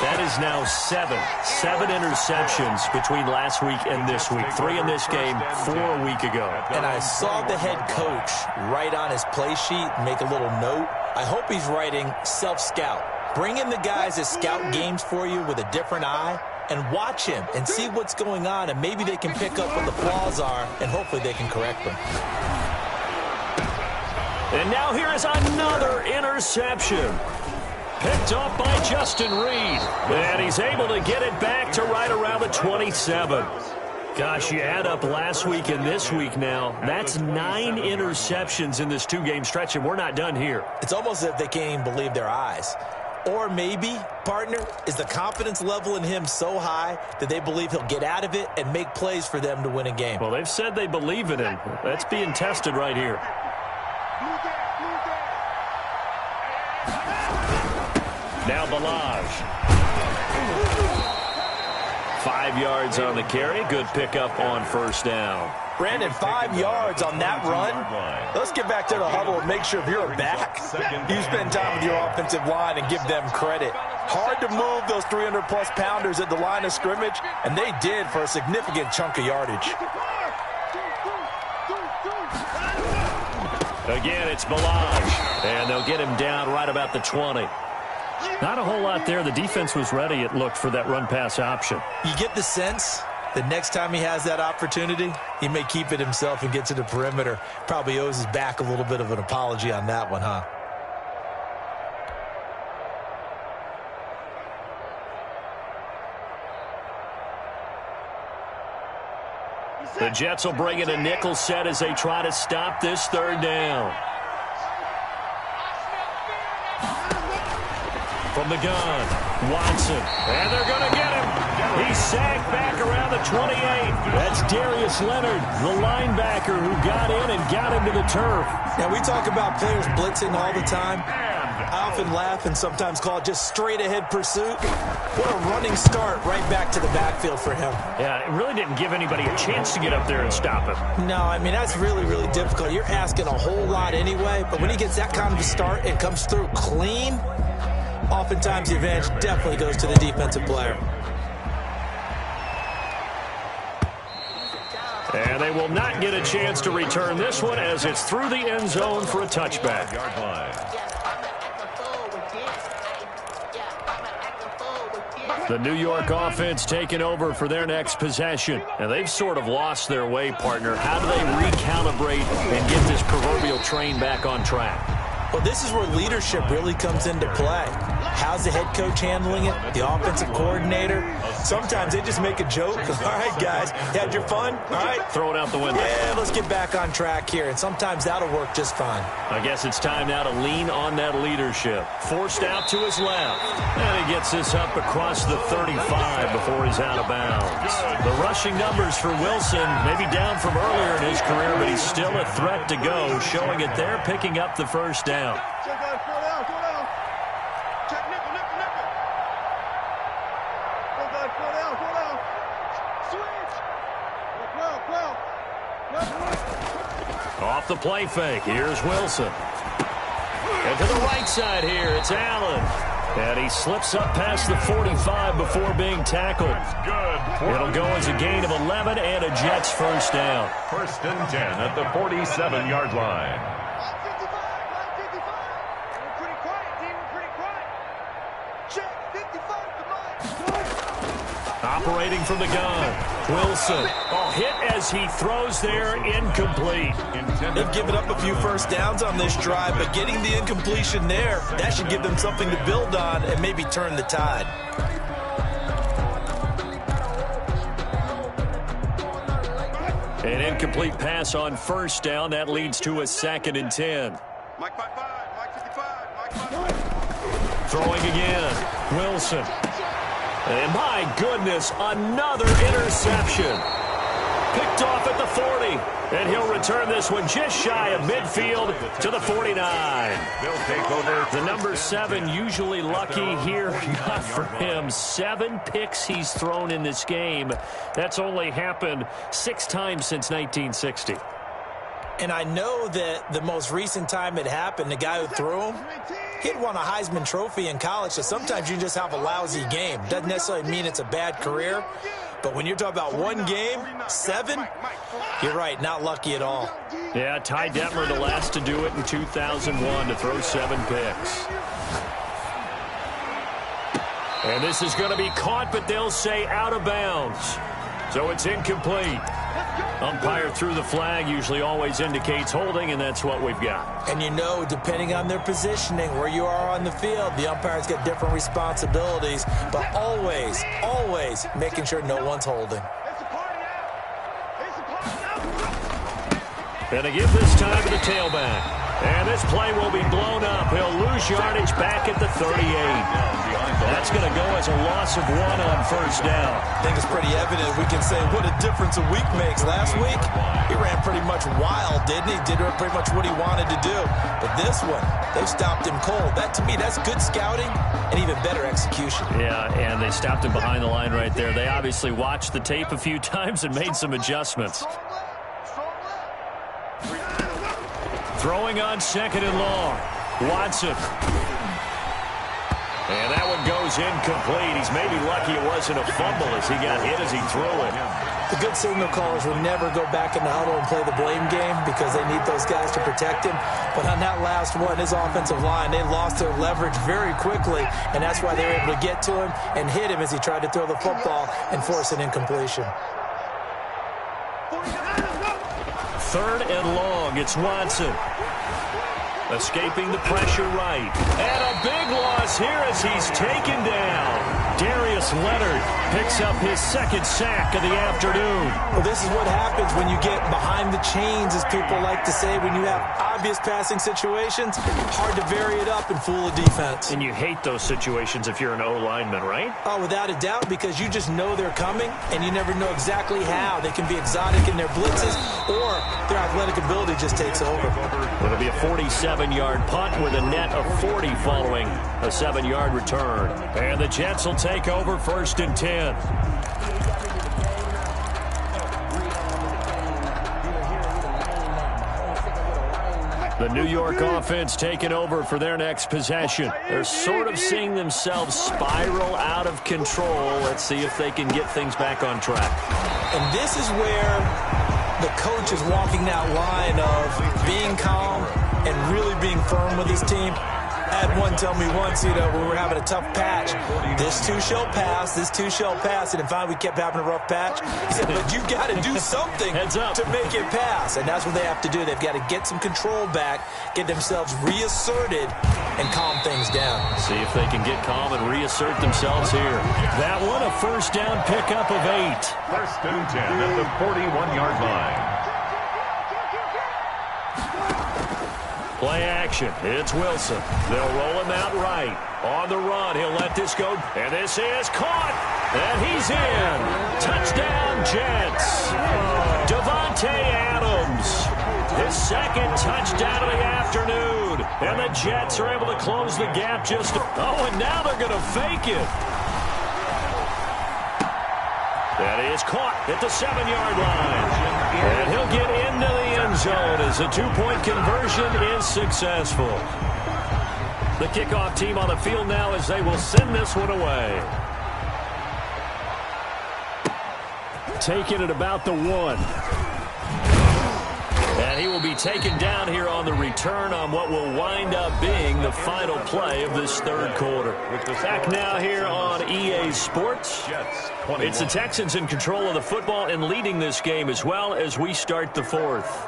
That is now 7 interceptions between last week and this week. 3 in this game, 4 a week ago. And I saw the head coach write on his play sheet, make a little note. I hope he's writing self-scout. Bring in the guys that scout games for you with a different eye and watch him and see what's going on, and maybe they can pick up what the flaws are, and hopefully they can correct them. And now here is another interception. Picked up by Justin Reed. And he's able to get it back to right around the 27. Gosh, you add up last week and this week now. That's 9 interceptions in this 2-game stretch, and we're not done here. It's almost as if they can't even believe their eyes. Or maybe, partner, is the confidence level in him so high that they believe he'll get out of it and make plays for them to win a game. Well, they've said they believe in him. That's being tested right here. Now Balaj. 5 yards on the carry. Good pickup on 1st down. Brandon, 5 yards on that run. Let's get back to the huddle and make sure if you're back, you spend time with your offensive line and give them credit. Hard to move those 300-plus pounders at the line of scrimmage, and they did for a significant chunk of yardage. Again, it's Balaj, and they'll get him down right about the 20. Not a whole lot there. The defense was ready, it looked, for that run-pass option. You get the sense that next time he has that opportunity, he may keep it himself and get to the perimeter. Probably owes his back a little bit of an apology on that one, huh? The Jets will bring in a nickel set as they try to stop this 3rd down. From the gun, Watson. And they're going to get him. He's sagged back around the 28. That's Darius Leonard, the linebacker who got in and got him to the turf. Now, we talk about players blitzing all the time. I often laugh and sometimes call it just straight-ahead pursuit. What a running start right back to the backfield for him. Yeah, it really didn't give anybody a chance to get up there and stop him. No, I mean, that's really, really difficult. You're asking a whole lot anyway, but when he gets that kind of a start and comes through clean, oftentimes the advantage definitely goes to the defensive player. And they will not get a chance to return this one as it's through the end zone for a touchback. Yard line. The New York offense taking over for their next possession. And they've sort of lost their way, partner. How do they recalibrate and get this proverbial train back on track? Well, this is where leadership really comes into play. How's the head coach handling it? The offensive coordinator? Sometimes they just make a joke. All right, guys, you had your fun? All right. Throw it out the window. Yeah, let's get back on track here. And sometimes that'll work just fine. I guess it's time now to lean on that leadership. Forced out to his left. And he gets this up across the 35 before he's out of bounds. The rushing numbers for Wilson, maybe down from earlier in his career, but he's still a threat to go, showing it there, picking up the 1st down. Off the play fake, here's Wilson. And to the right side here, it's Allen. And he slips up past the 45 before being tackled. It'll go as a gain of 11 and a Jets 1st down. 1st and 10 at the 47-yard line. Operating from the gun. Wilson. Oh, hit as he throws there. Incomplete. They've given up a few first downs on this drive, but getting the incompletion there, that should give them something to build on and maybe turn the tide. An incomplete pass on first down. That leads to a 2nd and 10. Mike 55, Mike 55, Mike 55. Throwing again. Wilson. And my goodness, another interception. Picked off at the 40. And he'll return this one just shy of midfield to the 49. They'll take over. The number 7 usually lucky here. Not for him. 7 picks he's thrown in this game. That's only happened 6 times since 1960. And I know that the most recent time it happened, the guy who threw him, he'd won a Heisman Trophy in college, so sometimes you just have a lousy game. Doesn't necessarily mean it's a bad career, but when you're talking about one game, 7, you're right, not lucky at all. Yeah, Ty Detmer, the last to do it in 2001, to throw 7 picks. And this is going to be caught, but they'll say out of bounds. So it's incomplete. Umpire threw the flag, usually always indicates holding, and that's what we've got. And you know, depending on their positioning, where you are on the field, the umpire's got different responsibilities, but always, always making sure no one's holding. And to give this time to the tailback. And this play will be blown up. He'll lose yardage back at the 38. That's going to go as a loss of 1 on first down. I think it's pretty evident. We can say what a difference a week makes. Last week, he ran pretty much wild, didn't he? Did pretty much what he wanted to do. But this one, they stopped him cold. That, to me, that's good scouting and even better execution. Yeah, and they stopped him behind the line right there. They obviously watched the tape a few times and made some adjustments. Throwing on 2nd and long. Watson. And that one goes incomplete. He's maybe lucky it wasn't a fumble as he got hit as he threw it. The good signal callers will never go back in the huddle and play the blame game because they need those guys to protect him. But on that last one, his offensive line, they lost their leverage very quickly, and that's why they were able to get to him and hit him as he tried to throw the football and force an incompletion. 3rd and long. It's Watson. Escaping the pressure right. And a big loss here as he's taken down. Darius Leonard picks up his 2nd sack of the afternoon. Well, this is what happens when you get behind the chains, as people like to say, when you have obvious passing situations. Hard to vary it up and fool a defense. And you hate those situations if you're an O-lineman, right? Oh, without a doubt, because you just know they're coming, and you never know exactly how. They can be exotic in their blitzes, or their athletic ability just takes over. It'll be a 47-yard punt with a net of 40 following a 7-yard return. And the Jets will take over 1st and 10. The New York offense taking over for their next possession. They're sort of seeing themselves spiral out of control. Let's see if they can get things back on track. And this is where the coach is walking that line of being calm and really being firm with his team. I had one tell me once, when we were having a tough patch, this too shall pass, this too shall pass. And finally, we kept having a rough patch. He said, but you got to do something to make it pass. And that's what they have to do. They've got to get some control back, get themselves reasserted, and calm things down. See if they can get calm and reassert themselves here. That one, a first down pickup of 8. 1st and 10 at the 41-yard line. Play action. It's Wilson. They'll roll him out right. On the run, he'll let this go. And this is caught. And he's in. Touchdown, Jets. Davante Adams. His 2nd touchdown of the afternoon. And the Jets are able to close the gap just... Oh, and now they're going to fake it. That is caught at the 7-yard line. And he'll get into the end zone as a 2-point conversion is successful. The kickoff team on the field now as they will send this one away. Taking it about the 1. And he will be taken down here on the return on what will wind up being the final play of this third quarter. Back now here on EA Sports. It's the Texans in control of the football and leading this game as well as we start the fourth.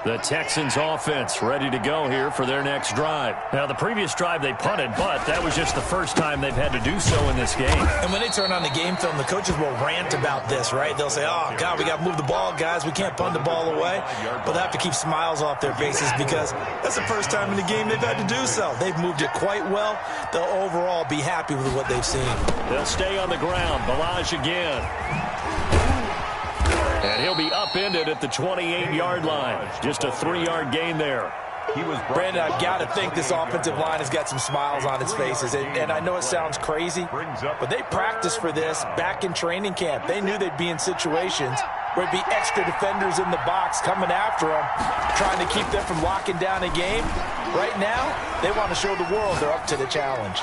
The Texans offense ready to go here for their next drive. Now, the previous drive they punted, but that was just the first time they've had to do so in this game. And when they turn on the game film, the coaches will rant about this, right? They'll say, oh, God, we got to move the ball, guys. We can't punt the ball away. But they have to keep smiles off their faces because that's the first time in the game they've had to do so. They've moved it quite well. They'll overall be happy with what they've seen. They'll stay on the ground. Balaj again. And he'll be upended at the 28-yard line. Just a 3-yard gain there. Brandon, I've got to think this offensive line has got some smiles on its faces. And I know it sounds crazy, but they practiced for this back in training camp. They knew they'd be in situations where it'd be extra defenders in the box coming after them, trying to keep them from locking down a game. Right now, they want to show the world they're up to the challenge.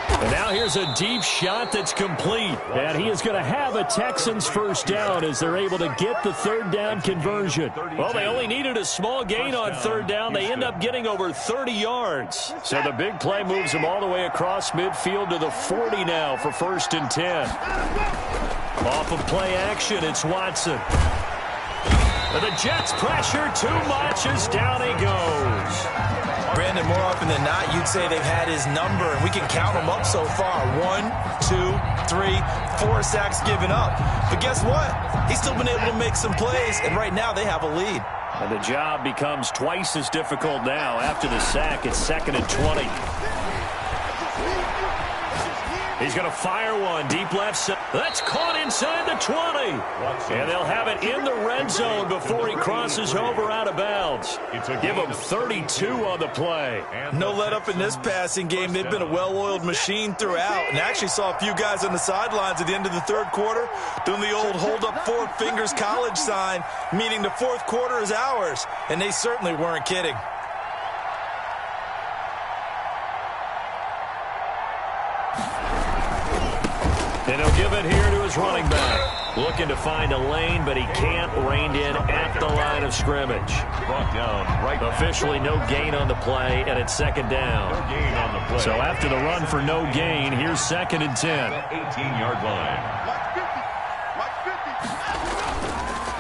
And now here's a deep shot that's complete. And he is going to have a Texans first down as they're able to get the third down conversion. Well, they only needed a small gain on third down. They end up getting over 30 yards. So the big play moves them all the way across midfield to the 40 now for 1st and 10. Off of play action, it's Watson. And the Jets pressure too much as down he goes. Brandon, more often than not, you'd say they've had his number, and we can count them up so far. 1, 2, 3, 4 sacks given up. But guess what? He's still been able to make some plays, and right now they have a lead. And the job becomes twice as difficult now. After the sack, it's 2nd and 20. He's going to fire one deep left side. That's caught inside the 20. And they'll have it in the red zone before he crosses over out of bounds. Give him 32 on the play. No let up in this passing game. They've been a well-oiled machine throughout. And actually saw a few guys on the sidelines at the end of the third quarter doing the old hold up 4 fingers college sign, meaning the fourth quarter is ours. And they certainly weren't kidding. And he'll give it here to his running back. Looking to find a lane, but he can't rein in at the line of scrimmage. Brought down right. Officially no gain on the play, and it's 2nd down. No gain on the play. So after the run for no gain, here's 2nd and 10. 18-yard line.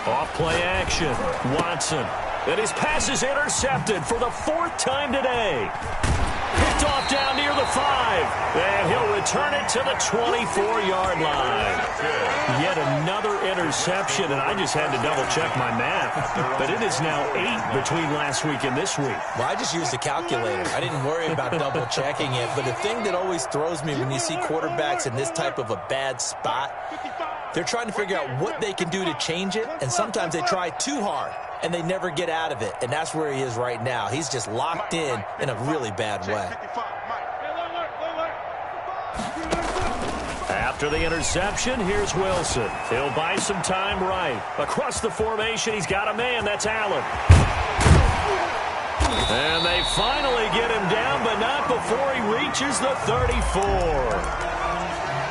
Off play action. Watson. And his pass is intercepted for the 4th time today. Picked off down near the 5. And he'll return it to the 24-yard line. Yet another interception, and I just had to double-check my math. But it is now 8 between last week and this week. Well, I just used the calculator. I didn't worry about double-checking it. But the thing that always throws me when you see quarterbacks in this type of a bad spot, they're trying to figure out what they can do to change it, and sometimes they try too hard, and they never get out of it. And that's where he is right now. He's just locked in a really bad way. After the interception, here's Wilson. He'll buy some time right. Across the formation, he's got a man. That's Allen. And they finally get him down, but not before he reaches the 34.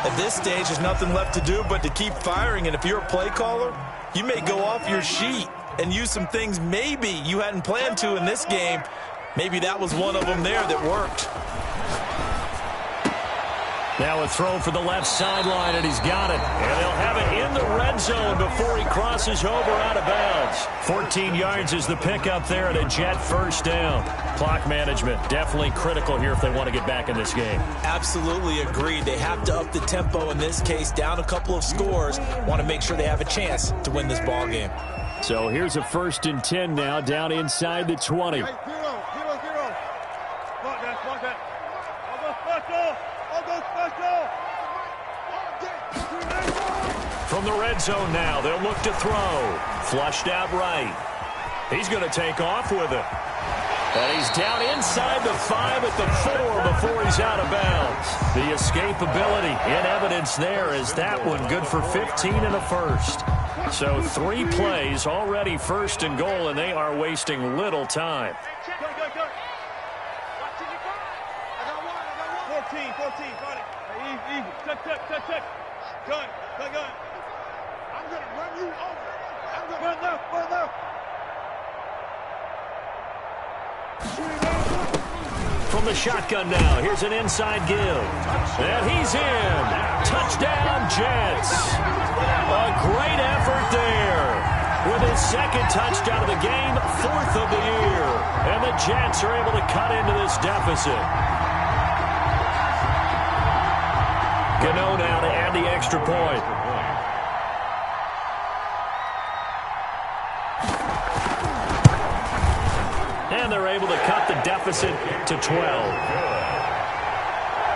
At this stage, there's nothing left to do but to keep firing. And if you're a play caller, you may go off your sheet and use some things maybe you hadn't planned to in this game. Maybe that was one of them there that worked. Now a throw for the left sideline, and he's got it. And they'll have it in the red zone before he crosses over out of bounds. 14 yards is the pickup there at a Jet first down. Clock management, definitely critical here if they want to get back in this game. Absolutely agreed. They have to up the tempo in this case, down a couple of scores. Want to make sure they have a chance to win this ball game. So here's a 1st and 10 now, down inside the 20. From the red zone now, they'll look to throw. Flushed out right. He's going to take off with it. And he's down inside the 5 at the 4 before he's out of bounds. The escapability in evidence there is that one good for 15 and a first. So 3 plays already 1st and goal, and they are wasting little time. 14, 14, got it. Hey, easy. Touch. Gun. I'm going to run you over. I'm going to run left. From the shotgun now, here's an inside give. And he's in. Touchdown, Jets. A great effort there. With his second touchdown of the game, 4th of the year. And the Jets are able to cut into this deficit. Gano now to add the extra point. And they're able to cut the deficit to 12.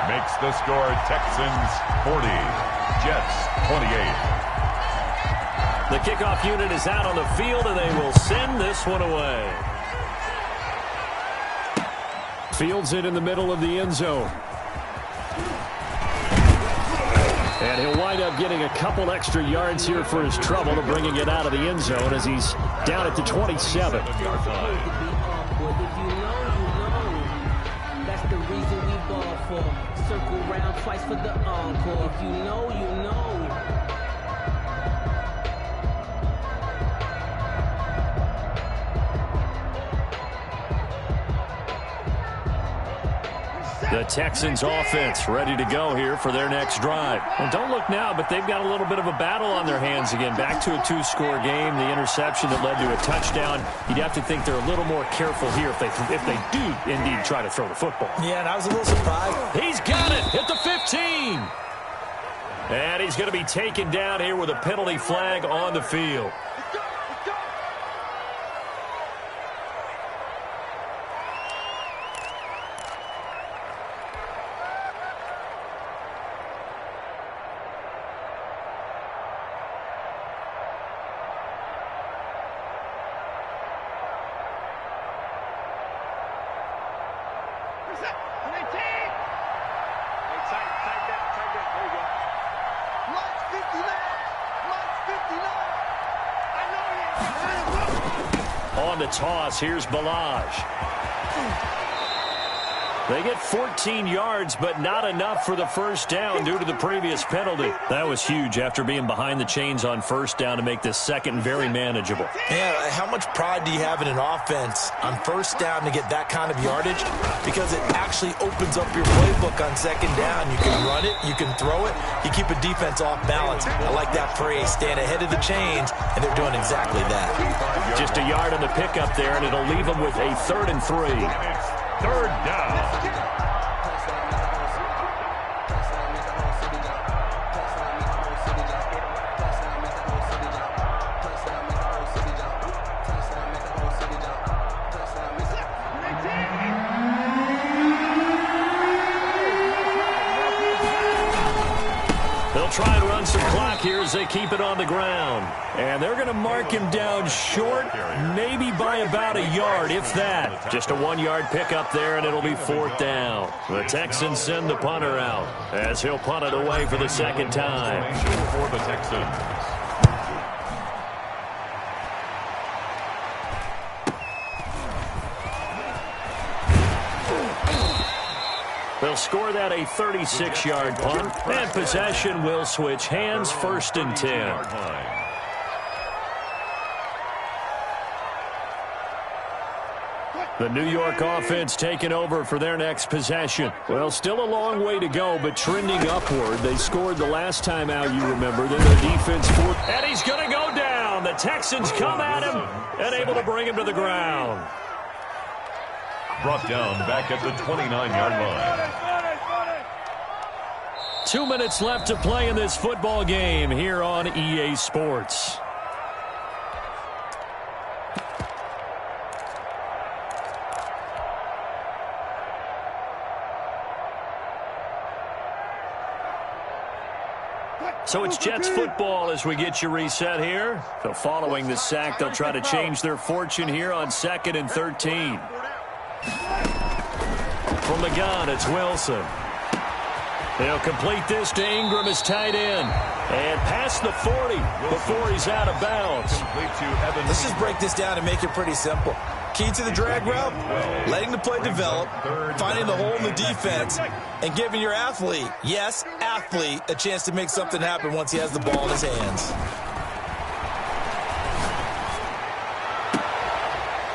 Makes the score Texans 40, Jets 28. The kickoff unit is out on the field, and they will send this one away. Fields it in the middle of the end zone. And he'll wind up getting a couple extra yards here for his trouble to bringing it out of the end zone as he's down at the 27. If you know, that's the reason we ball for. Circle round twice for the encore. If you know, you know. The Texans offense ready to go here for their next drive. Well, don't look now, but they've got a little bit of a battle on their hands again. Back to a 2-score game. The interception that led to a touchdown. You'd have to think they're a little more careful here if they do indeed try to throw the football. Yeah, and I was a little surprised. He's got it at the 15. And he's going to be taken down here with a penalty flag on the field. On the toss, here's Balaj. They get 14 yards, but not enough for the first down due to the previous penalty. That was huge after being behind the chains on first down to make this second very manageable. Yeah, how much pride do you have in an offense on first down to get that kind of yardage? Because it actually opens up your playbook on second down. You can run it, you can throw it, you keep a defense off balance. I like that phrase, stand ahead of the chains, and they're doing exactly that. Just a yard on the pickup there, and it'll leave them with a 3rd and 3. Third down. They'll try and run some clock here as they keep it on the ground. And they're going to mark him down short, maybe by about a yard, if that. Just a 1-yard pickup there, and it'll be 4th down. The Texans send the punter out as he'll punt it away for the second time. For the Texans. They'll score that a 36-yard punt, and possession will switch hands, 1st and 10. The New York offense taking over for their next possession. Well, still a long way to go, but trending upward. They scored the last time out, you remember. Then their defense and he's going to go down. The Texans come at him and able to bring him to the ground. Brought down back at the 29-yard line. 2 minutes left to play in this football game here on EA Sports. So it's Jets football as we get you reset here. So following the sack, they'll try to change their fortune here on 2nd and 13. From the gun, it's Wilson. They'll complete this to Ingram as tight end. And past the 40 before he's out of bounds. Let's just break this down and make it pretty simple. Key to the drag route, letting the play develop, finding the hole in the defense, and giving your athlete, yes, athlete, a chance to make something happen once he has the ball in his hands.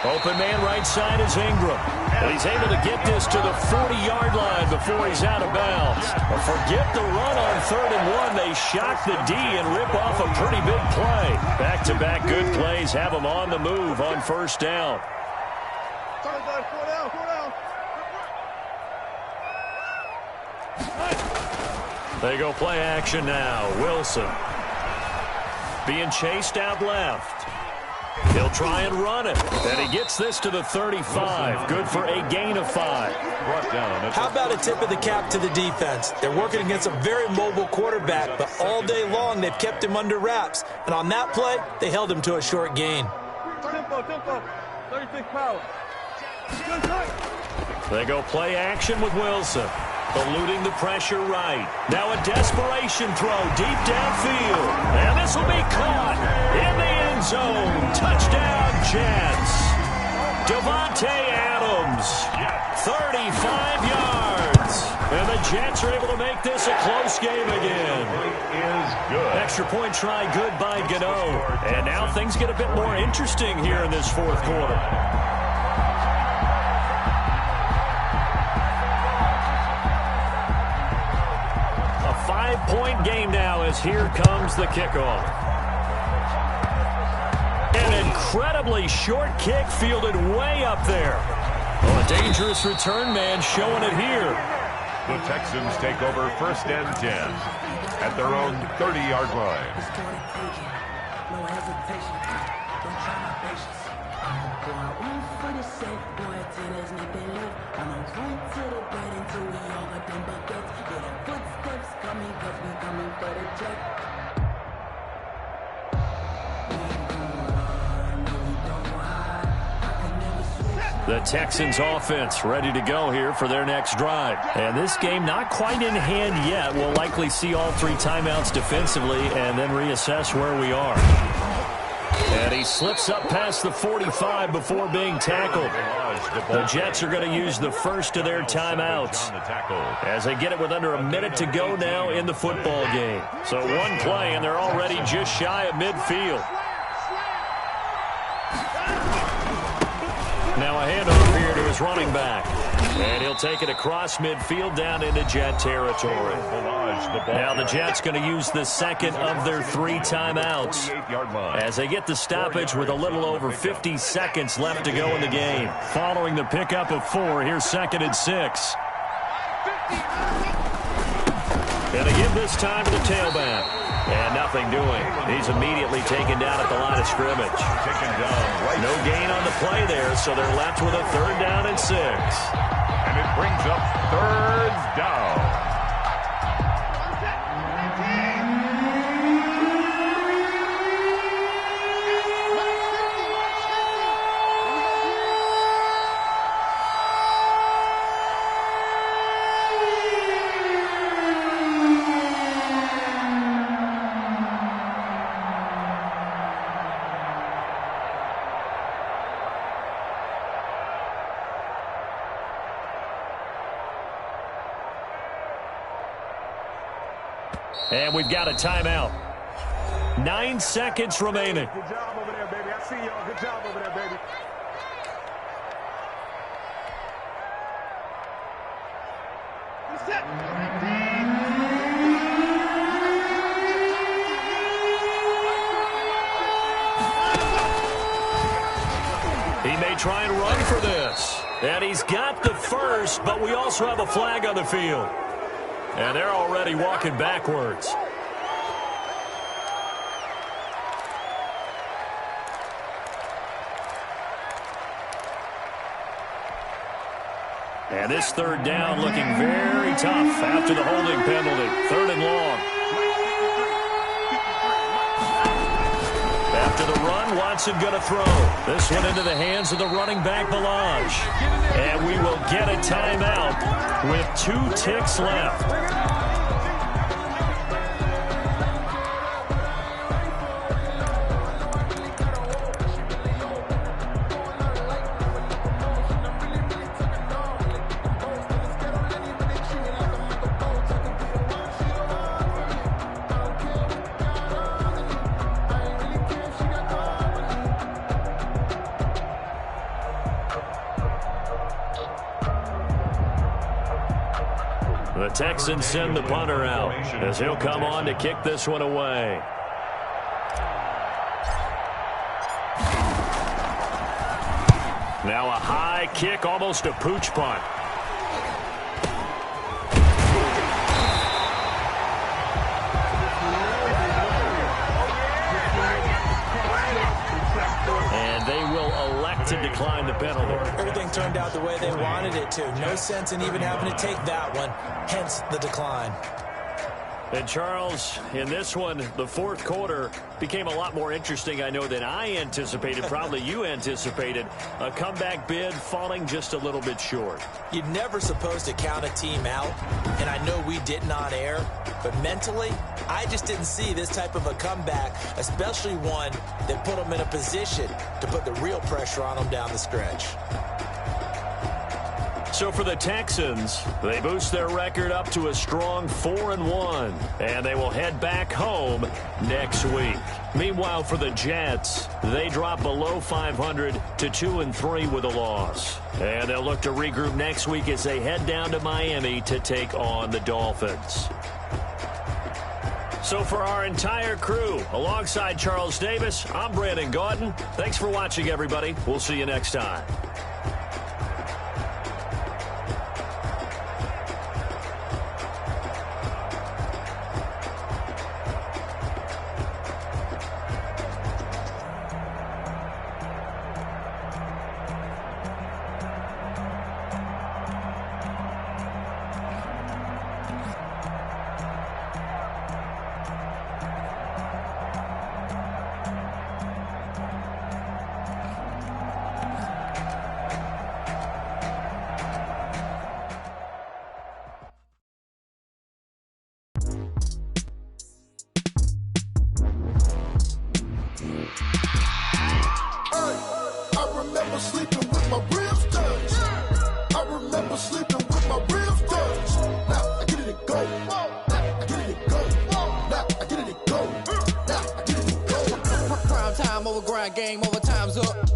Open man right side is Ingram. And he's able to get this to the 40-yard line before he's out of bounds. But forget the run on 3rd and 1. They shock the D and rip off a pretty big play. Back-to-back good plays have them on the move on 1st down. They go play action now. Wilson being chased out left. He'll try and run it. And he gets this to the 35. Good for a gain of 5. How about a tip of the cap to the defense? They're working against a very mobile quarterback, but all day long they've kept him under wraps. And on that play, they held him to a short gain. Tempo. 36 power. They go play action with Wilson. Eluding the pressure right. Now a desperation throw deep downfield. And this will be caught in the end zone. Touchdown, Jets. Devontae Adams, 35 yards. And the Jets are able to make this a close game again. Extra point try good by Gano. And now things get a bit more interesting here in this 4th quarter. A 5-point game now as here comes the kickoff. An incredibly short kick fielded way up there. Oh, a dangerous return man showing it here. The Texans take over 1st and 10 at their own 30-yard line. No hesitation. Don't try my patience. Boy, I went for the safe, boy, till there's nothing left. I'm on point to the bed until we all got them buckets. Yeah, the footsteps coming, cause we coming for the check. The Texans offense ready to go here for their next drive. And this game not quite in hand yet. We'll likely see all 3 timeouts defensively and then reassess where we are. And he slips up past the 45 before being tackled. The Jets are going to use the first of their timeouts as they get it with under a minute to go now in the football game. So one play and they're already just shy of midfield. Now a handoff here to his running back. And he'll take it across midfield down into Jet territory. Now the Jets going to use the second of their 3 timeouts as they get the stoppage with a little over 50 seconds left to go in the game. Following the pickup of 4, here's 2nd and 6. And they give this time to the tailback. And nothing doing. He's immediately taken down at the line of scrimmage. No gain on the play there, so they're left with a 3rd down and 6. And it brings up 3rd down. And we've got a timeout. 9 seconds remaining. Good job over there, baby. I see y'all. Good job over there, baby. He may try and run for this. And he's got the first, but we also have a flag on the field. And they're already walking backwards. And this 3rd down looking very tough after the holding penalty. 3rd and long. After the run, Watson going to throw. This one into the hands of the running back, Ballage. And we will get a timeout with 2 ticks left. The Texans send the punter out as he'll come on to kick this one away. Now a high kick, almost a pooch punt. And they will elect to decline the penalty. Everything turned out the way they wanted it to. No sense in even having to take that one, hence the decline. And Charles, in this one, the fourth quarter became a lot more interesting, I know, than I anticipated. Probably you anticipated. A comeback bid falling just a little bit short. You're never supposed to count a team out, and I know we didn't on air, but mentally, I just didn't see this type of a comeback, especially one that put them in a position to put the real pressure on them down the stretch. So for the Texans, they boost their record up to a strong 4-1, and they will head back home next week. Meanwhile, for the Jets, they drop below 500 to 2-3 with a loss. And they'll look to regroup next week as they head down to Miami to take on the Dolphins. So for our entire crew, alongside Charles Davis, I'm Brandon Gaudin. Thanks for watching, everybody. We'll see you next time. Game over, time's up.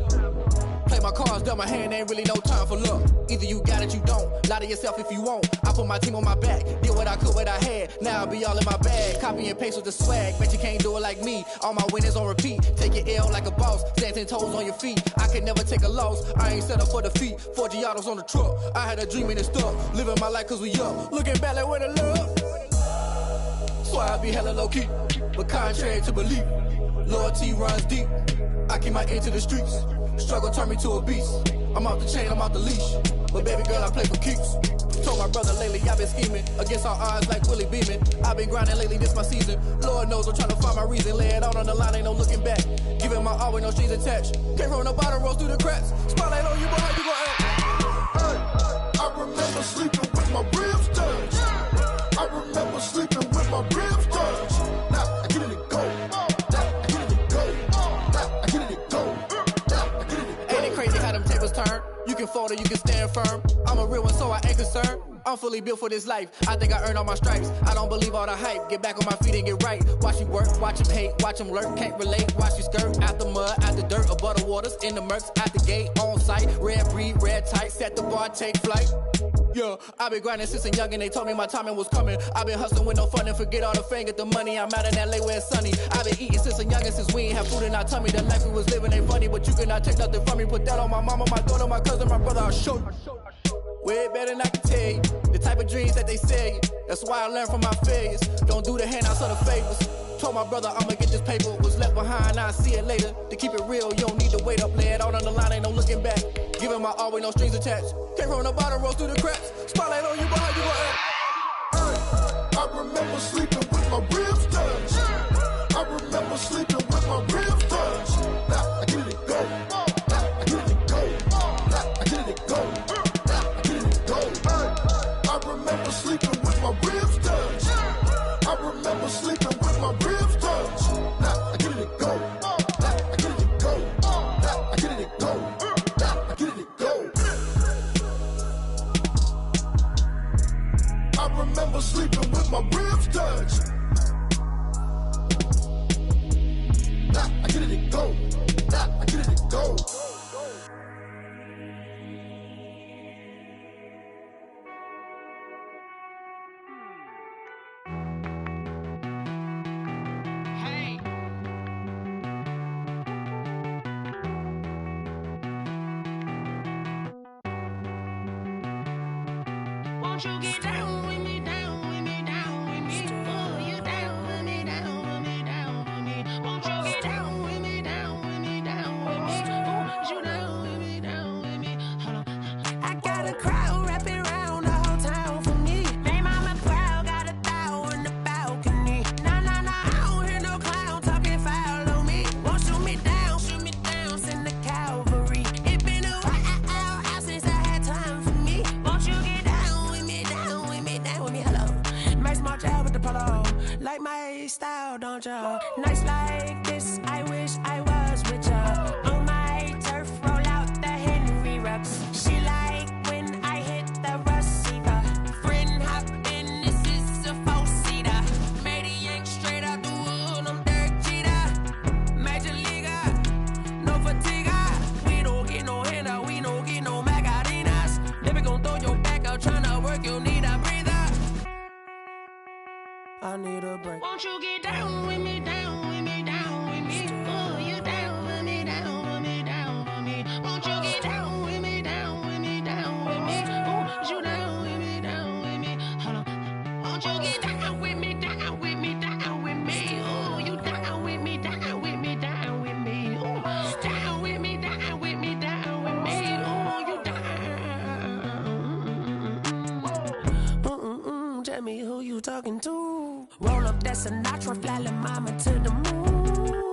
Play my cards, dealt my hand, ain't really no time for luck. Either you got it, you don't. Lie to yourself if you won't. I put my team on my back, did what I could, what I had. Now I'll be all in my bag. Copy and paste with the swag, bet you can't do it like me. All my winners on repeat. Take your L like a boss, stand 10 toes on your feet. I can never take a loss, I ain't set up for defeat. 4 Giottos on the truck, I had a dream and it stuck. Living my life cause we up, looking back like where the love. So I be hella low key, but contrary to belief, loyalty runs deep. I keep my ear to the streets. Struggle turned me to a beast. I'm off the chain, I'm off the leash. But baby girl, I play for keeps. Told my brother lately, I've been scheming against all odds like Willie Beeman. I've been grinding lately, this my season. Lord knows I'm trying to find my reason. Lay it out on the line, ain't no looking back. Giving my all with no strings attached. Came from the bottom, rose through the cracks. Spotlight on you, but how you gon' act? Hey, I remember sleeping with my ribs touched. I remember sleeping with my ribs touched. Now I get it and go. Turn. You can fold or you can stand firm. I'm a real one, so I ain't concerned. I'm fully built for this life. I think I earned all my stripes. I don't believe all the hype. Get back on my feet and get right. Watch you work, watch him hate, watch him lurk. Can't relate, watch you skirt. Out the mud, out the dirt, above the waters, in the murks, out the gate, on site. Red breed, red tight, set the bar, take flight. Yeah, I've been grinding since a young and they told me my timing was coming. I've been hustling with no fun and forget all the fame, get the money. I'm out in LA where it's sunny. I've been eating since a young and since we ain't have food in our tummy. The life we was living ain't funny, but you cannot take nothing from me. Put that on my mama, my daughter, my cousin, my brother, I'll show you. Way better than I can tell you. The type of dreams that they sell you. That's why I learned from my failures. Don't do the handouts or the favors. Told my brother I'ma get this paper. Was left behind, I'll see it later. To keep it real, you don't need to wait up. Lay it out on the line, ain't no looking back. Giving my all with no strings attached. Came from the bottom, rose through the cracks. Spotlight on you, but how you gon' act? Hey, I remember sleeping with my ribs touched. I remember sleeping with my ribs touched. Now I get it and go. Now I get it and go. Now I get it and go. Now I get it and go. Hey, I remember sleeping with my ribs touched. I remember sleeping with my ribs touched. Now I get it and go. Now I get it and go. Now I get it and go. Now I get it and go. I remember sleeping with my ribs touched. Now I get it and go. Now I get it and go. Won't you get down with me, down with me, down with me? Oh, you down with me, down with me, down with me. Won't you get down with me, down with me, down with me? Oh, you down with me, down with me? Hold on. I got a crowd wrapping around the whole town for me. Hey, mama proud, got a thou in the balcony. Nah, nah, nah, I don't hear no clown talking foul on me. Won't shoot me down, send the cavalry. It been a while since I had time for me. Won't you get down with me, down with me, down with me? Hello. Max March out with the polo. Like my style, don't ya? Nights like this, I wish I was with ya. On my turf, roll out the Henry Rux. She like when I hit the receiver. Friend hop in, this is a four-seater. Made a yank straight out the wood, I'm Derek Jeter. Major leaguer, no fatigue. We don't get no handout, we don't get no Macarinas. Never gon' throw your back out, tryna work, you need a breather. I need a break. Won't you get down with me, down with me, down with me? Oh, you down with me, down with me, down with me? Won't you get down with me, down with me, down with me? Oh, you down with me, down with me? Hold on. Won't you get down with me, down with me, down with me? Oh, you down with me, down with me, down with me? Oh, down with me, down with me, down with me? Oh, you down. Tell me who you talking to. Roll up that Sinatra, fly la mama to the moon.